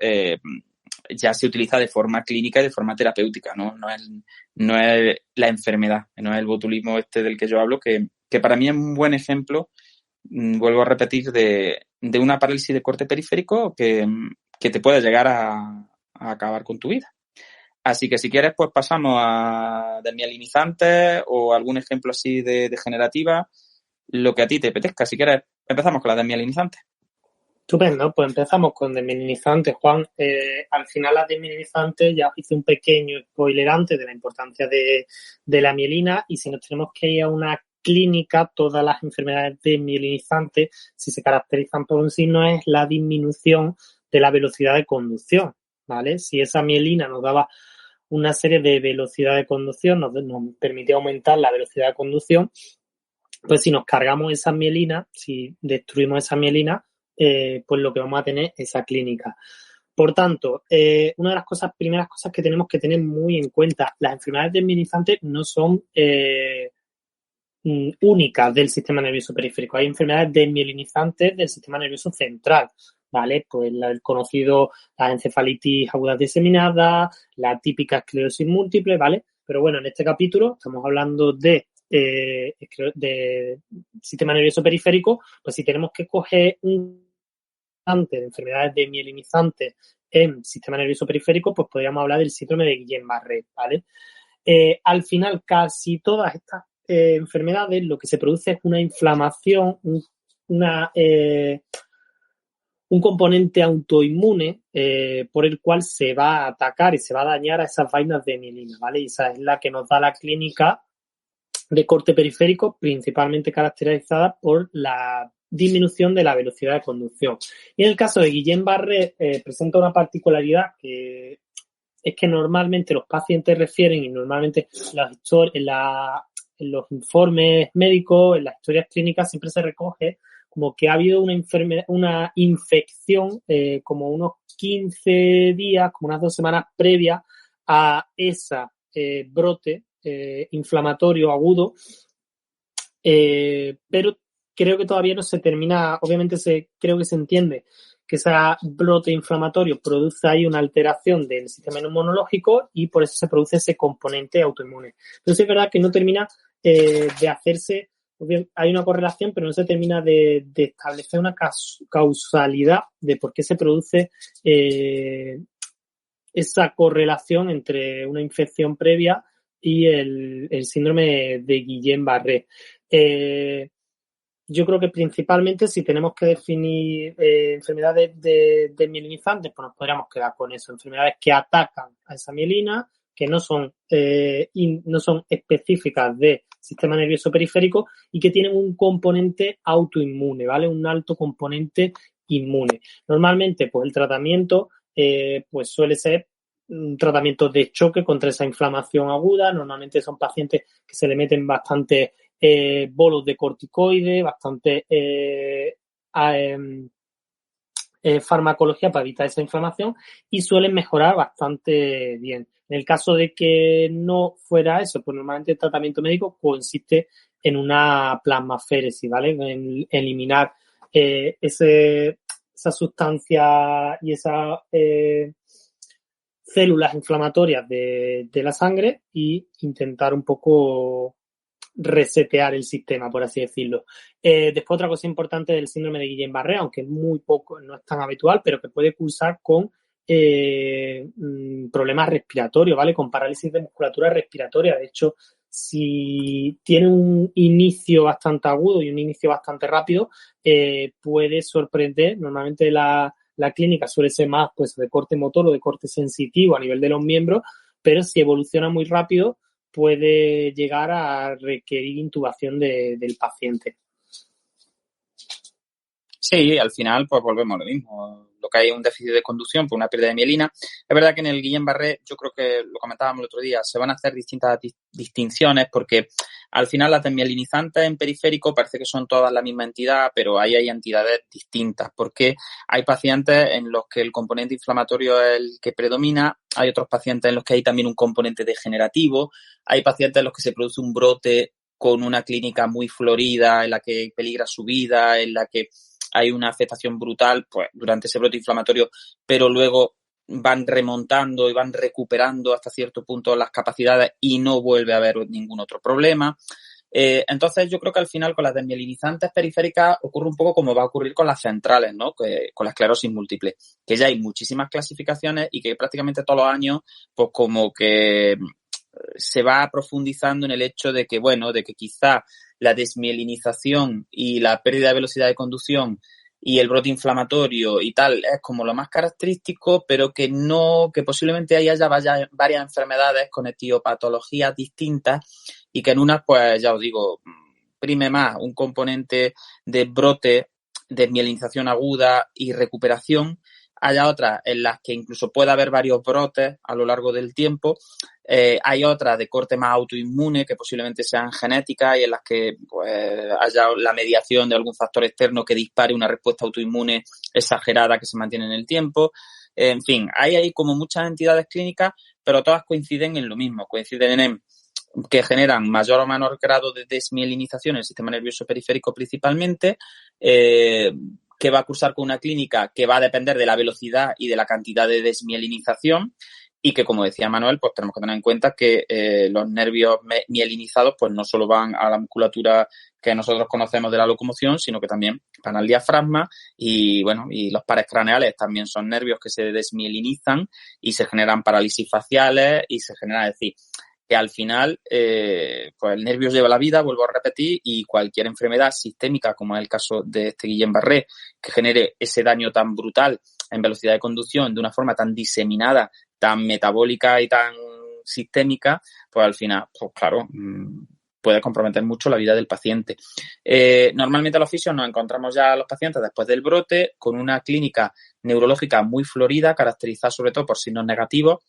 ya se utiliza de forma clínica y de forma terapéutica, ¿no? No es la enfermedad, no es el botulismo del que yo hablo, que para mí es un buen ejemplo, vuelvo a repetir, de una parálisis de corte periférico que te puede llegar a acabar con tu vida. Así que si quieres, pues pasamos a desmielinizantes o algún ejemplo así de degenerativa, lo que a ti te apetezca. Si quieres, empezamos con las desmielinizantes. Estupendo, pues empezamos con desmielinizantes, Juan. Al final las desmielinizantes ya hice un pequeño spoiler antes de la importancia de la mielina, y si nos tenemos que ir a una clínica, todas las enfermedades desmielinizantes, si se caracterizan por un signo, es la disminución de la velocidad de conducción, ¿vale? Si esa mielina nos daba una serie de velocidad de conducción, nos permitía aumentar la velocidad de conducción, pues si nos cargamos esa mielina, si destruimos esa mielina, pues lo que vamos a tener es esa clínica. Por tanto, una de las primeras cosas que tenemos que tener muy en cuenta, las enfermedades desmielinizantes no son únicas del sistema nervioso periférico. Hay enfermedades desmielinizantes del sistema nervioso central, ¿vale? Pues el conocido, la encefalitis aguda diseminada, la típica esclerosis múltiple, ¿vale? Pero bueno, en este capítulo estamos hablando de sistema nervioso periférico, pues si tenemos que coger un de enfermedades desmielinizantes en sistema nervioso periférico, pues podríamos hablar del síndrome de Guillain-Barré, ¿vale? Al final, casi todas estas enfermedades, lo que se produce es una inflamación, un componente autoinmune por el cual se va a atacar y se va a dañar a esas vainas de mielina, ¿vale? Y esa es la que nos da la clínica de corte periférico, principalmente caracterizada por la disminución de la velocidad de conducción. Y en el caso de Guillain-Barré presenta una particularidad que es que normalmente los pacientes refieren, y normalmente en los informes médicos, en las historias clínicas, siempre se recoge como que ha habido una infección como unos 15 días, como unas 2 semanas previas a esa brote inflamatorio agudo, pero creo que todavía no se termina, obviamente creo que se entiende que ese brote inflamatorio produce ahí una alteración del sistema inmunológico y por eso se produce ese componente autoinmune. Entonces es verdad que no termina de hacerse, hay una correlación, pero no se termina de establecer una causalidad de por qué se produce esa correlación entre una infección previa y el síndrome de Guillain-Barré. Yo creo que principalmente si tenemos que definir enfermedades desmielinizantes, pues nos podríamos quedar con eso. Enfermedades que atacan a esa mielina, que no son específicas del sistema nervioso periférico y que tienen un componente autoinmune, ¿vale? Un alto componente inmune. Normalmente, pues el tratamiento pues suele ser un tratamiento de choque contra esa inflamación aguda. Normalmente son pacientes que se le meten bastante bolos de corticoides, bastante farmacología para evitar esa inflamación y suelen mejorar bastante bien. En el caso de que no fuera eso, pues normalmente el tratamiento médico consiste en una plasmaféresis, ¿vale? En eliminar esa sustancia y esas células inflamatorias de la sangre y intentar un poco resetear el sistema, por así decirlo. Después, otra cosa importante del síndrome de Guillain-Barré, aunque es muy poco, no es tan habitual, pero que puede cursar con problemas respiratorios, ¿vale? Con parálisis de musculatura respiratoria. De hecho, si tiene un inicio bastante agudo y un inicio bastante rápido, puede sorprender. Normalmente la clínica suele ser más pues de corte motor o de corte sensitivo a nivel de los miembros, pero si evoluciona muy rápido puede llegar a requerir intubación del paciente. Sí, al final pues volvemos a lo mismo. Lo que hay es un déficit de conducción por una pérdida de mielina. Es verdad que en el Guillain-Barré, yo creo que lo comentábamos el otro día, se van a hacer distintas distinciones porque al final las desmielinizantes en periférico parece que son todas la misma entidad, pero ahí hay entidades distintas porque hay pacientes en los que el componente inflamatorio es el que predomina, hay otros pacientes en los que hay también un componente degenerativo, hay pacientes en los que se produce un brote con una clínica muy florida en la que peligra su vida, en la que hay una afectación brutal pues durante ese brote inflamatorio, pero luego van remontando y van recuperando hasta cierto punto las capacidades y no vuelve a haber ningún otro problema. Entonces yo creo que al final con las desmielinizantes periféricas ocurre un poco como va a ocurrir con las centrales, ¿no? Con la esclerosis múltiple, que ya hay muchísimas clasificaciones y que prácticamente todos los años pues como que se va profundizando en el hecho de que, bueno, de que quizá la desmielinización y la pérdida de velocidad de conducción y el brote inflamatorio y tal es como lo más característico, pero que no, que posiblemente ahí haya varias enfermedades con etiopatologías distintas y que en unas, pues ya os digo, prime más un componente de brote, desmielinización aguda y recuperación. Haya otras en las que incluso puede haber varios brotes a lo largo del tiempo. Hay otras de corte más autoinmune que posiblemente sean genéticas y en las que pues, haya la mediación de algún factor externo que dispare una respuesta autoinmune exagerada que se mantiene en el tiempo. En fin, hay como muchas entidades clínicas, pero todas coinciden en lo mismo, coinciden en que generan mayor o menor grado de desmielinización en el sistema nervioso periférico principalmente, que va a cursar con una clínica que va a depender de la velocidad y de la cantidad de desmielinización y que, como decía Manuel, pues tenemos que tener en cuenta que los nervios mielinizados pues no solo van a la musculatura que nosotros conocemos de la locomoción, sino que también van al diafragma y, bueno, y los pares craneales también son nervios que se desmielinizan y se generan parálisis faciales y se genera, es decir, que al final pues el nervio lleva la vida, vuelvo a repetir, y cualquier enfermedad sistémica, como es el caso de este Guillain-Barré, que genere ese daño tan brutal en velocidad de conducción de una forma tan diseminada, tan metabólica y tan sistémica, pues al final, pues claro, puede comprometer mucho la vida del paciente. Normalmente los fisios nos encontramos ya a los pacientes después del brote con una clínica neurológica muy florida, caracterizada sobre todo por signos negativos,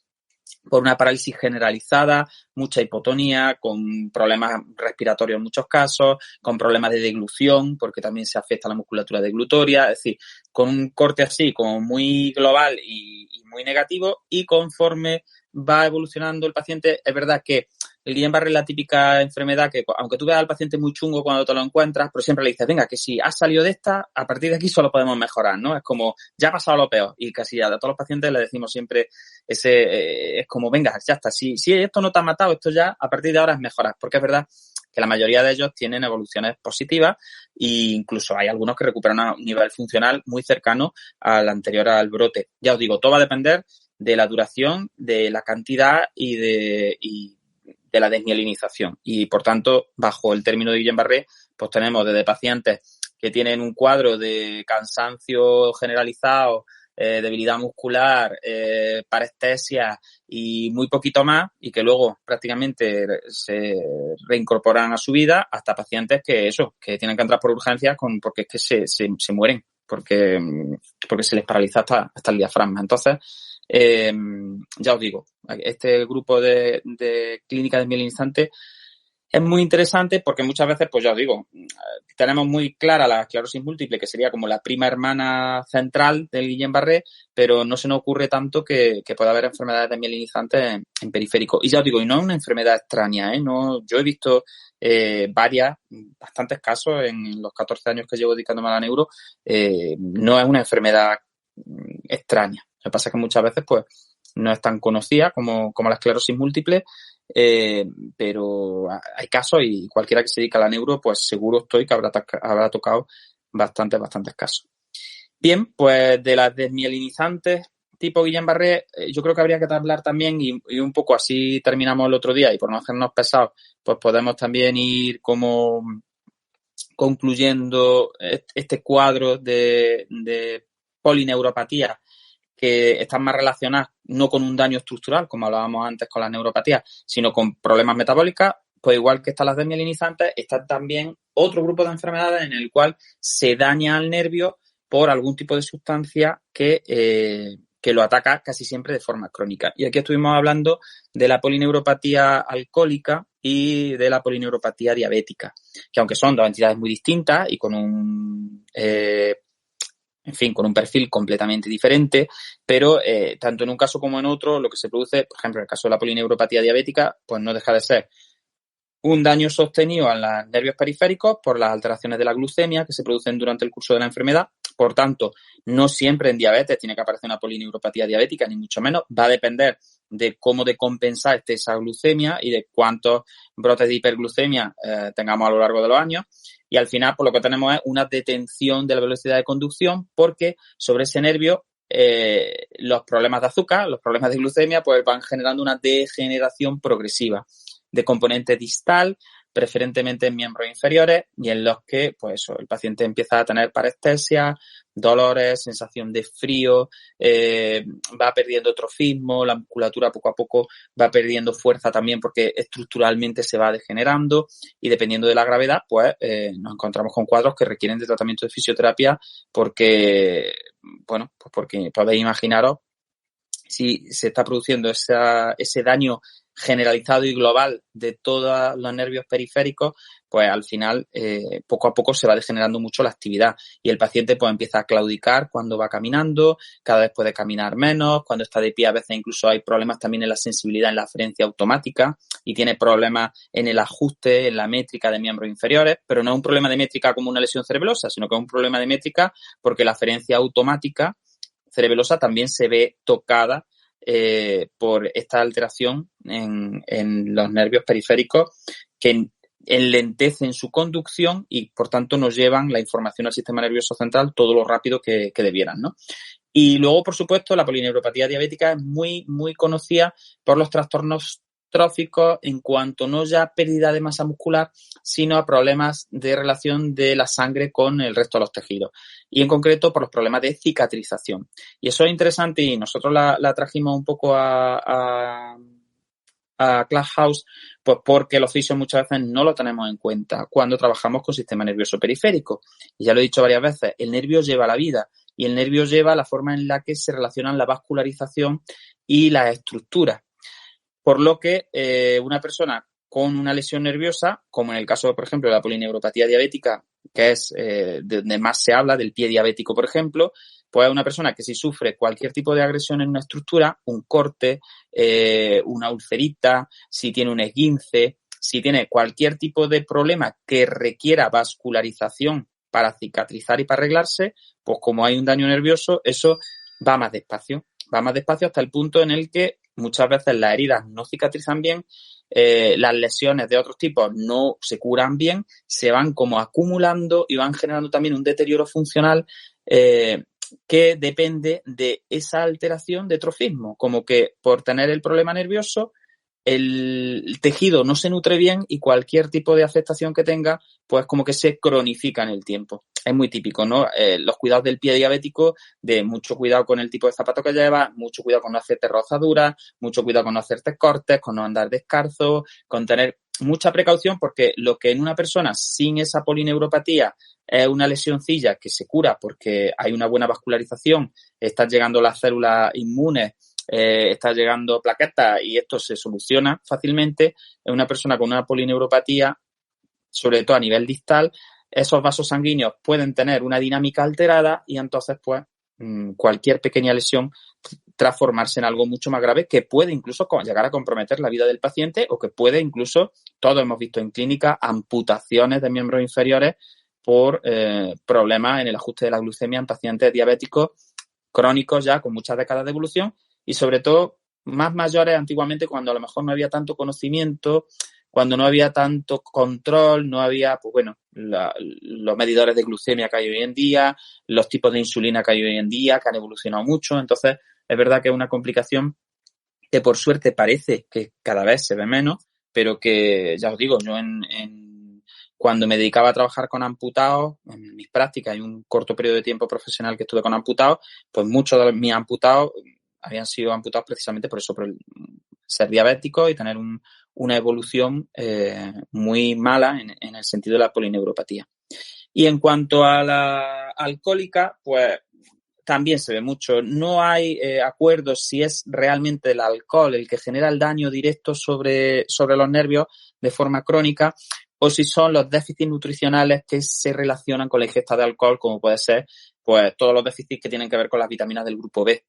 por una parálisis generalizada, mucha hipotonía, con problemas respiratorios en muchos casos, con problemas de deglución, porque también se afecta la musculatura deglutoria, es decir, con un corte así como muy global y muy negativo, y conforme va evolucionando el paciente, es verdad que el Guillain-Barré es la típica enfermedad que, aunque tú veas al paciente muy chungo cuando te lo encuentras, pero siempre le dices, venga, que si has salido de esta, a partir de aquí solo podemos mejorar, ¿no? Es como, ya ha pasado lo peor. Y casi a todos los pacientes les decimos siempre es como, venga, ya está. Si esto no te ha matado, esto ya, a partir de ahora es mejorar. Porque es verdad que la mayoría de ellos tienen evoluciones positivas e incluso hay algunos que recuperan un nivel funcional muy cercano al anterior al brote. Ya os digo, todo va a depender de la duración, de la cantidad y de la desmielinización. Y, por tanto, bajo el término de Guillain-Barré, pues tenemos desde pacientes que tienen un cuadro de cansancio generalizado, debilidad muscular, parestesia y muy poquito más, y que luego prácticamente se reincorporan a su vida, hasta pacientes que que tienen que entrar por urgencias porque es que se mueren, porque se les paraliza hasta el diafragma. Entonces, ya os digo, este grupo de clínicas desmielinizantes es muy interesante porque muchas veces, pues ya os digo, tenemos muy clara la esclerosis múltiple, que sería como la prima hermana central del Guillain-Barré, pero no se nos ocurre tanto que pueda haber enfermedades desmielinizantes en periférico. Y ya os digo, y no es una enfermedad extraña, ¿eh? No, yo he visto bastantes casos en los 14 años que llevo dedicándome a la neuro, no es una enfermedad extraña. Lo que pasa es que muchas veces, pues, no es tan conocida como la esclerosis múltiple, pero hay casos y cualquiera que se dedique a la neuro, pues seguro estoy que habrá tocado bastantes casos. Bien, pues de las desmielinizantes tipo Guillain-Barré, yo creo que habría que hablar también y un poco así terminamos el otro día y por no hacernos pesados, pues podemos también ir como concluyendo este cuadro de polineuropatía que están más relacionadas no con un daño estructural, como hablábamos antes con las neuropatías, sino con problemas metabólicos, pues igual que están las desmielinizantes, están también otro grupo de enfermedades en el cual se daña al nervio por algún tipo de sustancia que lo ataca casi siempre de forma crónica. Y aquí estuvimos hablando de la polineuropatía alcohólica y de la polineuropatía diabética, que aunque son dos entidades muy distintas y con un perfil completamente diferente, pero tanto en un caso como en otro, lo que se produce, por ejemplo, en el caso de la polineuropatía diabética, pues no deja de ser un daño sostenido a los nervios periféricos por las alteraciones de la glucemia que se producen durante el curso de la enfermedad. Por tanto, no siempre en diabetes tiene que aparecer una polineuropatía diabética, ni mucho menos. Va a depender de cómo de compensar esté esa glucemia y de cuántos brotes de hiperglucemia tengamos a lo largo de los años. Y al final, pues lo que tenemos es una detención de la velocidad de conducción porque sobre ese nervio los problemas de azúcar, los problemas de glucemia, pues van generando una degeneración progresiva de componente distal, preferentemente en miembros inferiores y en los que pues el paciente empieza a tener parestesia, dolores, sensación de frío, va perdiendo trofismo, la musculatura poco a poco va perdiendo fuerza también porque estructuralmente se va degenerando y dependiendo de la gravedad pues nos encontramos con cuadros que requieren de tratamiento de fisioterapia porque, bueno, pues porque podéis imaginaros si se está produciendo ese daño generalizado y global de todos los nervios periféricos, pues al final poco a poco se va degenerando mucho la actividad y el paciente pues empieza a claudicar cuando va caminando, cada vez puede caminar menos, cuando está de pie a veces incluso hay problemas también en la sensibilidad, en la aferencia automática y tiene problemas en el ajuste, en la métrica de miembros inferiores, pero no es un problema de métrica como una lesión cerebelosa, sino que es un problema de métrica porque la aferencia automática cerebelosa también se ve tocada por esta alteración en los nervios periféricos que enlentecen su conducción y por tanto nos llevan la información al sistema nervioso central todo lo rápido que debieran, ¿no? Y luego, por supuesto, la polineuropatía diabética es muy, muy conocida por los trastornos tróficos en cuanto no ya a pérdida de masa muscular, sino a problemas de relación de la sangre con el resto de los tejidos y en concreto por los problemas de cicatrización. Y eso es interesante y nosotros la trajimos un poco a Clubhouse, pues porque los fisios muchas veces no lo tenemos en cuenta cuando trabajamos con sistema nervioso periférico. Y ya lo he dicho varias veces, el nervio lleva la vida y el nervio lleva la forma en la que se relacionan la vascularización y las estructuras. Por lo que una persona con una lesión nerviosa, como en el caso, por ejemplo, de la polineuropatía diabética, que es de donde más se habla, del pie diabético, por ejemplo, pues es una persona que si sufre cualquier tipo de agresión en una estructura, un corte, una ulcerita, si tiene un esguince, si tiene cualquier tipo de problema que requiera vascularización para cicatrizar y para arreglarse, pues como hay un daño nervioso, eso va más despacio hasta el punto en el que muchas veces las heridas no cicatrizan bien, las lesiones de otros tipos no se curan bien, se van como acumulando y van generando también un deterioro funcional que depende de esa alteración de trofismo, como que por tener el problema nervioso el tejido no se nutre bien y cualquier tipo de afectación que tenga, pues como que se cronifica en el tiempo. Es muy típico, ¿no? Los cuidados del pie diabético, de mucho cuidado con el tipo de zapato que lleva, mucho cuidado con no hacerte rozaduras, mucho cuidado con no hacerte cortes, con no andar descalzo, con tener mucha precaución porque lo que en una persona sin esa polineuropatía es una lesioncilla que se cura porque hay una buena vascularización, están llegando las células inmunes, está llegando plaquetas y esto se soluciona fácilmente. En una persona con una polineuropatía, sobre todo a nivel distal, esos vasos sanguíneos pueden tener una dinámica alterada y entonces pues cualquier pequeña lesión transformarse en algo mucho más grave que puede incluso llegar a comprometer la vida del paciente o que puede incluso, todos hemos visto en clínica, amputaciones de miembros inferiores por problemas en el ajuste de la glucemia en pacientes diabéticos crónicos ya con muchas décadas de evolución y sobre todo más mayores antiguamente cuando a lo mejor no había tanto conocimiento, cuando no había tanto control, no había, pues bueno, los medidores de glucemia que hay hoy en día, los tipos de insulina que hay hoy en día, que han evolucionado mucho. Entonces, Es verdad que es una complicación que por suerte parece que cada vez se ve menos, pero que, ya os digo, yo cuando me dedicaba a trabajar con amputados, en mis prácticas y un corto periodo de tiempo profesional que estuve con amputados, pues muchos de mis amputados habían sido amputados precisamente por eso, por ser diabéticos y tener una evolución muy mala en el sentido de la polineuropatía. Y en cuanto a la alcohólica, pues también se ve mucho. No hay acuerdos si es realmente el alcohol el que genera el daño directo sobre los nervios de forma crónica o si son los déficits nutricionales que se relacionan con la ingesta de alcohol, como puede ser pues todos los déficits que tienen que ver con las vitaminas del grupo B.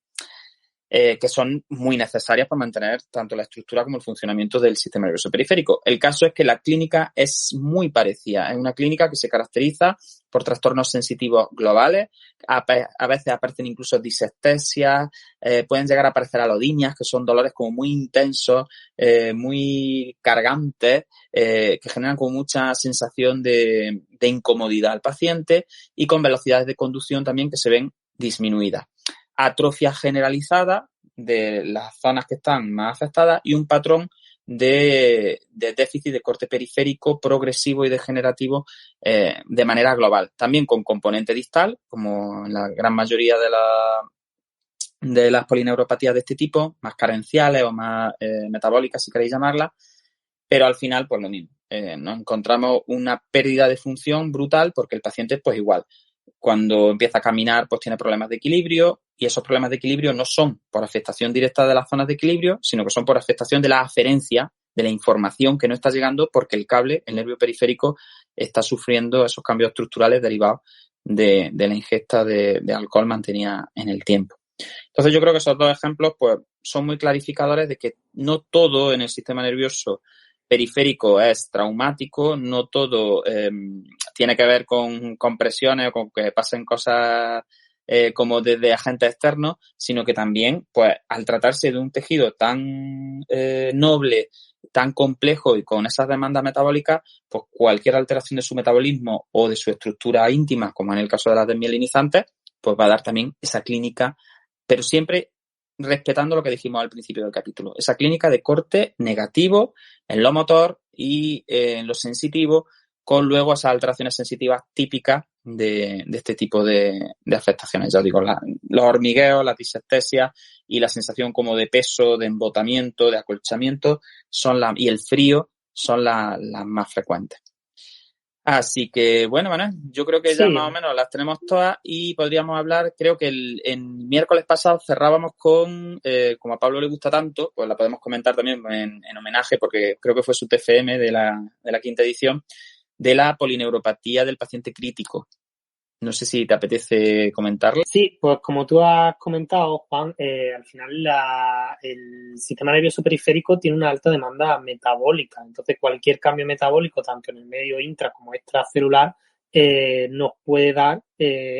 Que son muy necesarias para mantener tanto la estructura como el funcionamiento del sistema nervioso periférico. El caso es que la clínica es muy parecida. Es una clínica que se caracteriza por trastornos sensitivos globales. A veces aparecen incluso disestesias, pueden llegar a aparecer alodinias, que son dolores como muy intensos, muy cargantes, que generan como mucha sensación de incomodidad al paciente y con velocidades de conducción también que se ven disminuidas. Atrofia generalizada de las zonas que están más afectadas y un patrón de déficit de corte periférico progresivo y degenerativo de manera global. También con componente distal, como en la gran mayoría de las polineuropatías de este tipo, más carenciales o más metabólicas, si queréis llamarlas, pero al final, pues lo mismo. Nos encontramos una pérdida de función brutal porque el paciente, pues igual, cuando empieza a caminar, pues tiene problemas de equilibrio y esos problemas de equilibrio no son por afectación directa de las zonas de equilibrio, sino que son por afectación de la aferencia de la información que no está llegando porque el cable, el nervio periférico, está sufriendo esos cambios estructurales derivados de la ingesta de alcohol mantenida en el tiempo. Entonces yo creo que esos dos ejemplos pues son muy clarificadores de que no todo en el sistema nervioso periférico es traumático, no todo tiene que ver con presiones o con que pasen cosas como desde agentes externos, sino que también, pues, al tratarse de un tejido tan noble, tan complejo y con esas demandas metabólicas, pues cualquier alteración de su metabolismo o de su estructura íntima, como en el caso de las desmielinizantes, pues va a dar también esa clínica, pero siempre respetando lo que dijimos al principio del capítulo, esa clínica de corte negativo en lo motor y en lo sensitivo, con luego esas alteraciones sensitivas típicas de este tipo de afectaciones. Ya os digo, los hormigueos, las disestesias y la sensación como de peso, de embotamiento, de acolchamiento y el frío son las más frecuentes. Así que, bueno, yo creo que ya más o menos las tenemos todas y podríamos hablar, creo que el miércoles pasado cerrábamos con, como a Pablo le gusta tanto, pues la podemos comentar también en homenaje, porque creo que fue su TFM de la quinta edición, de la polineuropatía del paciente crítico. No sé si te apetece comentarlo. Sí, pues como tú has comentado, Juan, al final el sistema nervioso periférico tiene una alta demanda metabólica. Entonces, cualquier cambio metabólico, tanto en el medio intra como extracelular, nos puede dar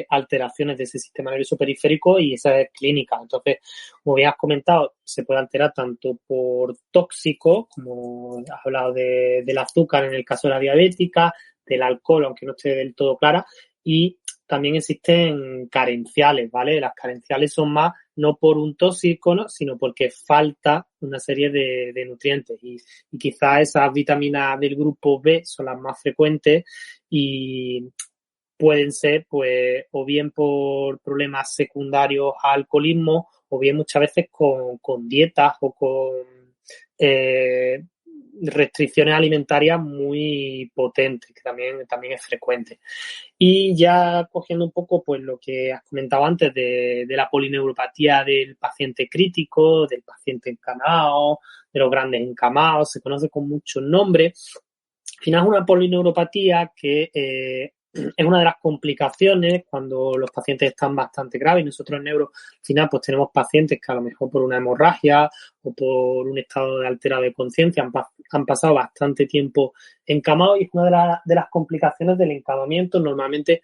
alteraciones de ese sistema nervioso periférico y esa es clínica. Entonces, como bien has comentado, se puede alterar tanto por tóxico, como has hablado del azúcar en el caso de la diabética, del alcohol, aunque no esté del todo clara, y también existen carenciales, ¿vale? Las carenciales son más no por un tóxico, ¿no? Sino porque falta una serie de nutrientes y quizás esas vitaminas del grupo B son las más frecuentes y pueden ser, pues, o bien por problemas secundarios al alcoholismo o bien muchas veces con dietas o con restricciones alimentarias muy potentes, que también es frecuente. Y ya cogiendo un poco pues lo que has comentado antes de la polineuropatía del paciente crítico, del paciente encamado, de los grandes encamados, se conoce con muchos nombres. Al final es una polineuropatía que es una de las complicaciones cuando los pacientes están bastante graves. Nosotros en neuro, al final, pues tenemos pacientes que a lo mejor por una hemorragia o por un estado de alterado de conciencia han pasado bastante tiempo encamados y es una de las complicaciones del encamamiento. Normalmente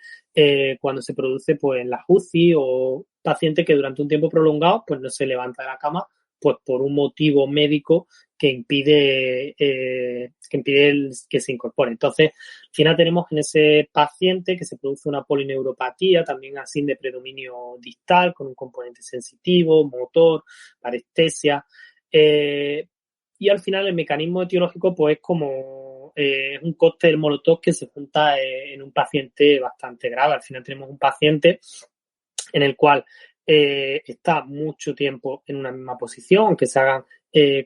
cuando se produce pues en la UCI o paciente que durante un tiempo prolongado pues no se levanta de la cama pues por un motivo médico que impide que se incorpore. Entonces, al final tenemos en ese paciente que se produce una polineuropatía, también así de predominio distal, con un componente sensitivo, motor, parestesia. Y al final el mecanismo etiológico pues es como un cóctel molotov que se junta en un paciente bastante grave. Al final tenemos un paciente en el cual está mucho tiempo en una misma posición, aunque se hagan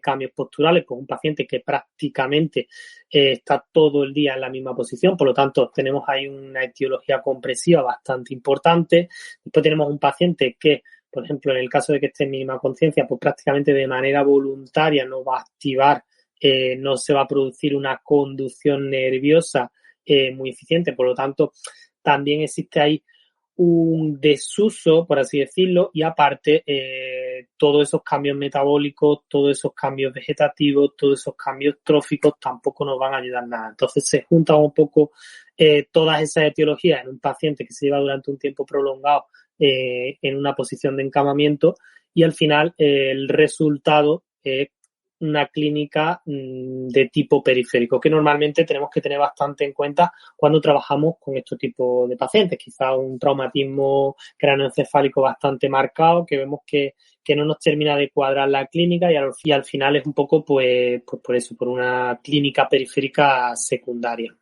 cambios posturales, pues un paciente que prácticamente está todo el día en la misma posición, por lo tanto tenemos ahí una etiología compresiva bastante importante. Después tenemos un paciente que, por ejemplo, en el caso de que esté en mínima conciencia, pues prácticamente de manera voluntaria no va a activar, no se va a producir una conducción nerviosa muy eficiente, por lo tanto también existe ahí un desuso, por así decirlo, y aparte todos esos cambios metabólicos, todos esos cambios vegetativos, todos esos cambios tróficos tampoco nos van a ayudar nada. Entonces se juntan un poco todas esas etiologías en un paciente que se lleva durante un tiempo prolongado en una posición de encamamiento y al final el resultado es una clínica de tipo periférico, que normalmente tenemos que tener bastante en cuenta cuando trabajamos con este tipo de pacientes. Quizá un traumatismo cráneoencefálico bastante marcado, que vemos que no nos termina de cuadrar la clínica y al final es un poco pues por eso, por una clínica periférica secundaria.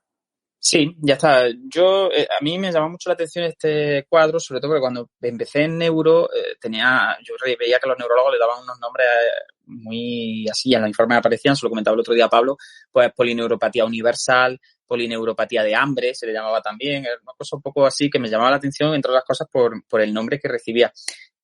Sí, ya está. A mí me llamó mucho la atención este cuadro, sobre todo porque cuando empecé en neuro, yo veía que los neurólogos le daban unos nombres muy así, en los informes aparecían, se lo comentaba el otro día Pablo, pues polineuropatía universal, polineuropatía de hambre, se le llamaba también, era una cosa un poco así que me llamaba la atención, entre otras cosas, por el nombre que recibía.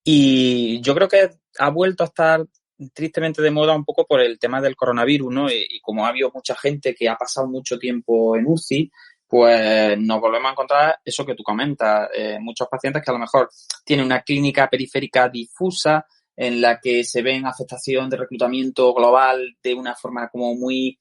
Y yo creo que ha vuelto a estar tristemente de moda un poco por el tema del coronavirus, ¿no? Y como ha habido mucha gente que ha pasado mucho tiempo en UCI, pues nos volvemos a encontrar eso que tú comentas, muchos pacientes que a lo mejor tienen una clínica periférica difusa en la que se ven afectación de reclutamiento global de una forma como muy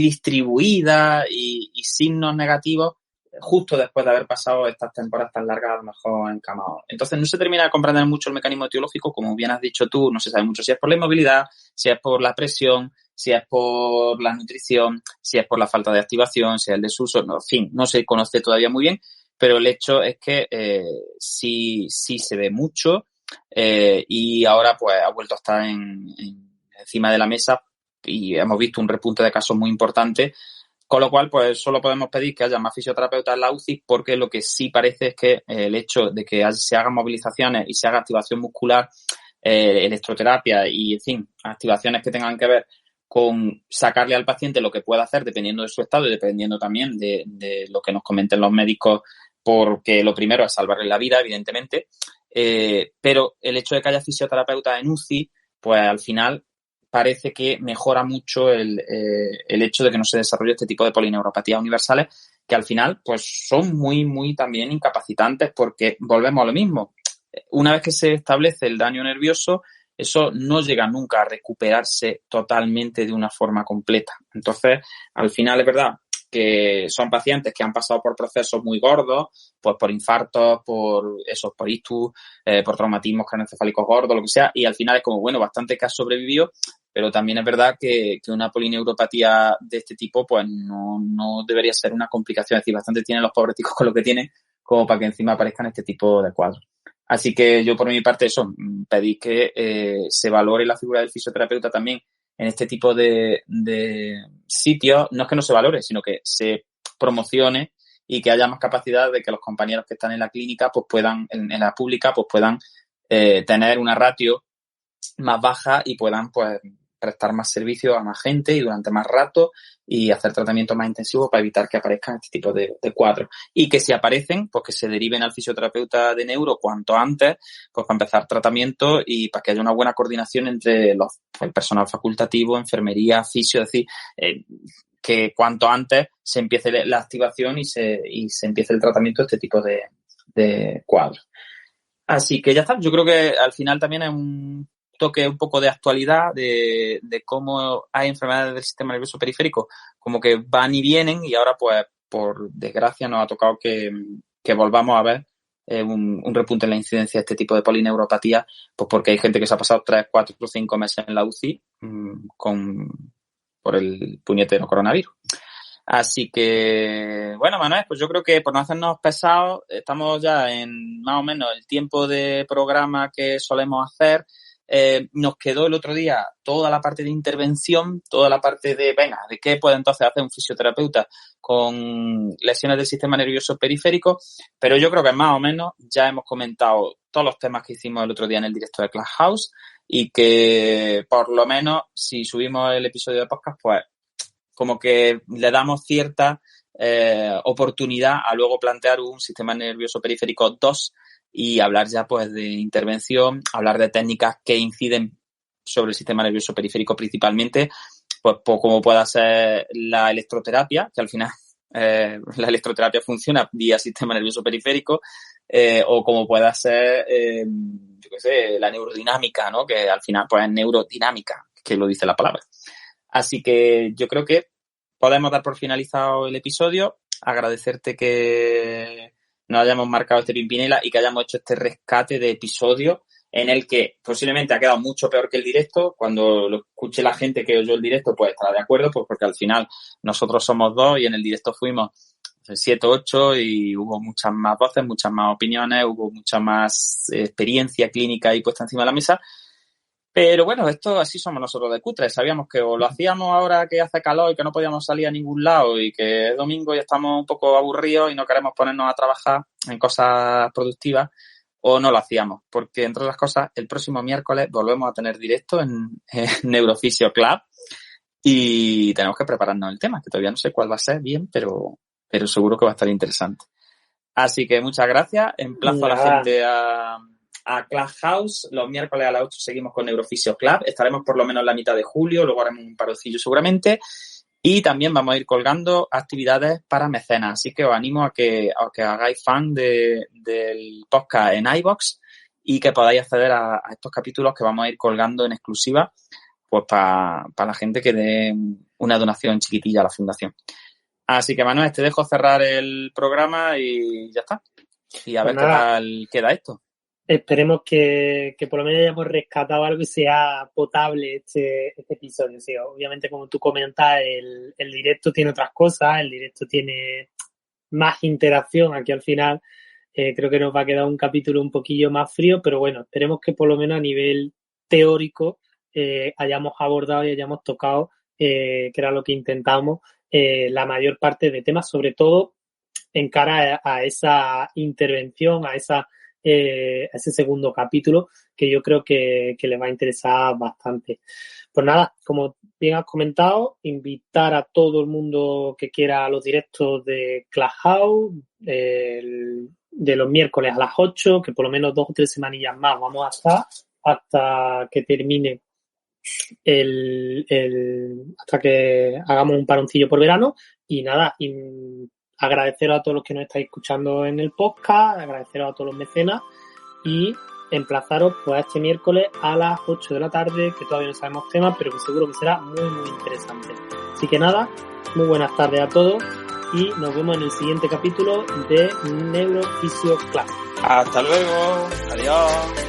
distribuida y signos negativos justo después de haber pasado estas temporadas tan largas a lo mejor encamados. Entonces no se termina de comprender mucho el mecanismo etiológico, como bien has dicho tú, no se sabe mucho si es por la inmovilidad, si es por la presión, si es por la nutrición, si es por la falta de activación, si es el desuso, no, en fin, no se conoce todavía muy bien, pero el hecho es que sí se ve mucho y ahora pues ha vuelto a estar encima de la mesa y hemos visto un repunte de casos muy importante. Con lo cual, pues solo podemos pedir que haya más fisioterapeutas en la UCI, porque lo que sí parece es que el hecho de que se hagan movilizaciones y se haga activación muscular, electroterapia y, en fin, activaciones que tengan que ver con sacarle al paciente lo que pueda hacer dependiendo de su estado y dependiendo también de lo que nos comenten los médicos, porque lo primero es salvarle la vida, evidentemente, pero el hecho de que haya fisioterapeutas en UCI, pues al final parece que mejora mucho el hecho de que no se desarrolle este tipo de polineuropatías universales, que al final pues son muy, muy también incapacitantes, porque volvemos a lo mismo. Una vez que se establece el daño nervioso, eso no llega nunca a recuperarse totalmente de una forma completa. Entonces, al final es verdad que son pacientes que han pasado por procesos muy gordos, pues por infartos, por ictus, por traumatismos craneoencefálicos gordos, lo que sea, y al final es como, bueno, bastante que ha sobrevivido, pero también es verdad que una polineuropatía de este tipo, pues no debería ser una complicación, es decir, bastante tienen los pobres ticos con lo que tienen, como para que encima aparezcan este tipo de cuadros. Así que yo por mi parte eso, pedí que se valore la figura del fisioterapeuta también en este tipo de sitios. No es que no se valore, sino que se promocione y que haya más capacidad de que los compañeros que están en la clínica pues puedan, en la pública, pues puedan tener una ratio más baja y puedan pues prestar más servicio a más gente y durante más rato y hacer tratamientos más intensivos para evitar que aparezcan este tipo de cuadros. Y que si aparecen, pues que se deriven al fisioterapeuta de neuro cuanto antes, pues para empezar tratamiento y para que haya una buena coordinación entre el personal facultativo, enfermería, fisio, es decir, que cuanto antes se empiece la activación y se empiece el tratamiento de este tipo de cuadros. Así que ya está. Yo creo que al final también es un toque un poco de actualidad de cómo hay enfermedades del sistema nervioso periférico como que van y vienen y ahora pues por desgracia nos ha tocado que volvamos a ver un repunte en la incidencia de este tipo de polineuropatía, pues porque hay gente que se ha pasado 3, 4 o 5 meses en la UCI por el puñetero coronavirus. Así que, bueno, Manuel, pues yo creo que por no hacernos pesados, estamos ya en más o menos el tiempo de programa que solemos hacer. Nos quedó el otro día toda la parte de intervención, toda la parte de, venga, de qué puede entonces hacer un fisioterapeuta con lesiones del sistema nervioso periférico, pero yo creo que más o menos ya hemos comentado todos los temas que hicimos el otro día en el directo de Clubhouse y que por lo menos si subimos el episodio de podcast, pues como que le damos cierta oportunidad a luego plantear un sistema nervioso periférico 2 y hablar ya pues de intervención, hablar de técnicas que inciden sobre el sistema nervioso periférico principalmente, pues como pueda ser la electroterapia, que al final la electroterapia funciona vía sistema nervioso periférico, o como pueda ser, yo qué sé, la neurodinámica, ¿no? Que al final pues es neurodinámica, que lo dice la palabra. Así que yo creo que podemos dar por finalizado el episodio, agradecerte que nos hayamos marcado este Pimpinela y que hayamos hecho este rescate de episodio en el que posiblemente ha quedado mucho peor que el directo. Cuando lo escuche la gente que oyó el directo, pues estará de acuerdo, pues porque al final nosotros somos 2 y en el directo fuimos 7, 8 y hubo muchas más voces, muchas más opiniones, hubo mucha más experiencia clínica ahí puesta encima de la mesa. Pero bueno, esto así somos nosotros de cutres. Sabíamos que o lo hacíamos ahora que hace calor y que no podíamos salir a ningún lado y que es domingo y estamos un poco aburridos y no queremos ponernos a trabajar en cosas productivas, o no lo hacíamos. Porque, entre otras cosas, el próximo miércoles volvemos a tener directo en Neurofisio Club y tenemos que prepararnos el tema, que todavía no sé cuál va a ser bien, pero seguro que va a estar interesante. Así que muchas gracias. Emplazo a la gente a Clubhouse. Los miércoles a las 8 seguimos con Neurofisio Club. Estaremos por lo menos la mitad de julio, luego haremos un paroncillo seguramente. Y también vamos a ir colgando actividades para mecenas. Así que os animo a que hagáis fan del podcast en iVoox y que podáis acceder a estos capítulos que vamos a ir colgando en exclusiva pues para la gente que dé una donación chiquitilla a la fundación. Así que, Manuel, te dejo cerrar el programa y ya está. Y a ver qué tal queda esto. Esperemos que por lo menos hayamos rescatado algo y sea potable este episodio. Sí, obviamente, como tú comentas, el directo tiene otras cosas, el directo tiene más interacción. Aquí al final creo que nos va a quedar un capítulo un poquillo más frío, pero bueno, esperemos que por lo menos a nivel teórico hayamos abordado y hayamos tocado, que era lo que intentamos, la mayor parte de temas, sobre todo en cara a esa intervención, a ese segundo capítulo que yo creo que le va a interesar bastante. Pues nada, como bien has comentado, invitar a todo el mundo que quiera a los directos de Clubhouse de los miércoles a las 8, que por lo menos 2 o 3 semanillas más vamos a estar hasta que termine hasta que hagamos un paroncillo por verano. Y nada, agradeceros a todos los que nos estáis escuchando en el podcast, agradeceros a todos los mecenas y emplazaros pues este miércoles a las 8 de la tarde, que todavía no sabemos temas, pero que seguro que será muy muy interesante. Así que nada, muy buenas tardes a todos y nos vemos en el siguiente capítulo de Neurofisio Club. Hasta luego, adiós.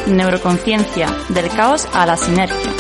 Neuroconciencia, del caos a la sinergia.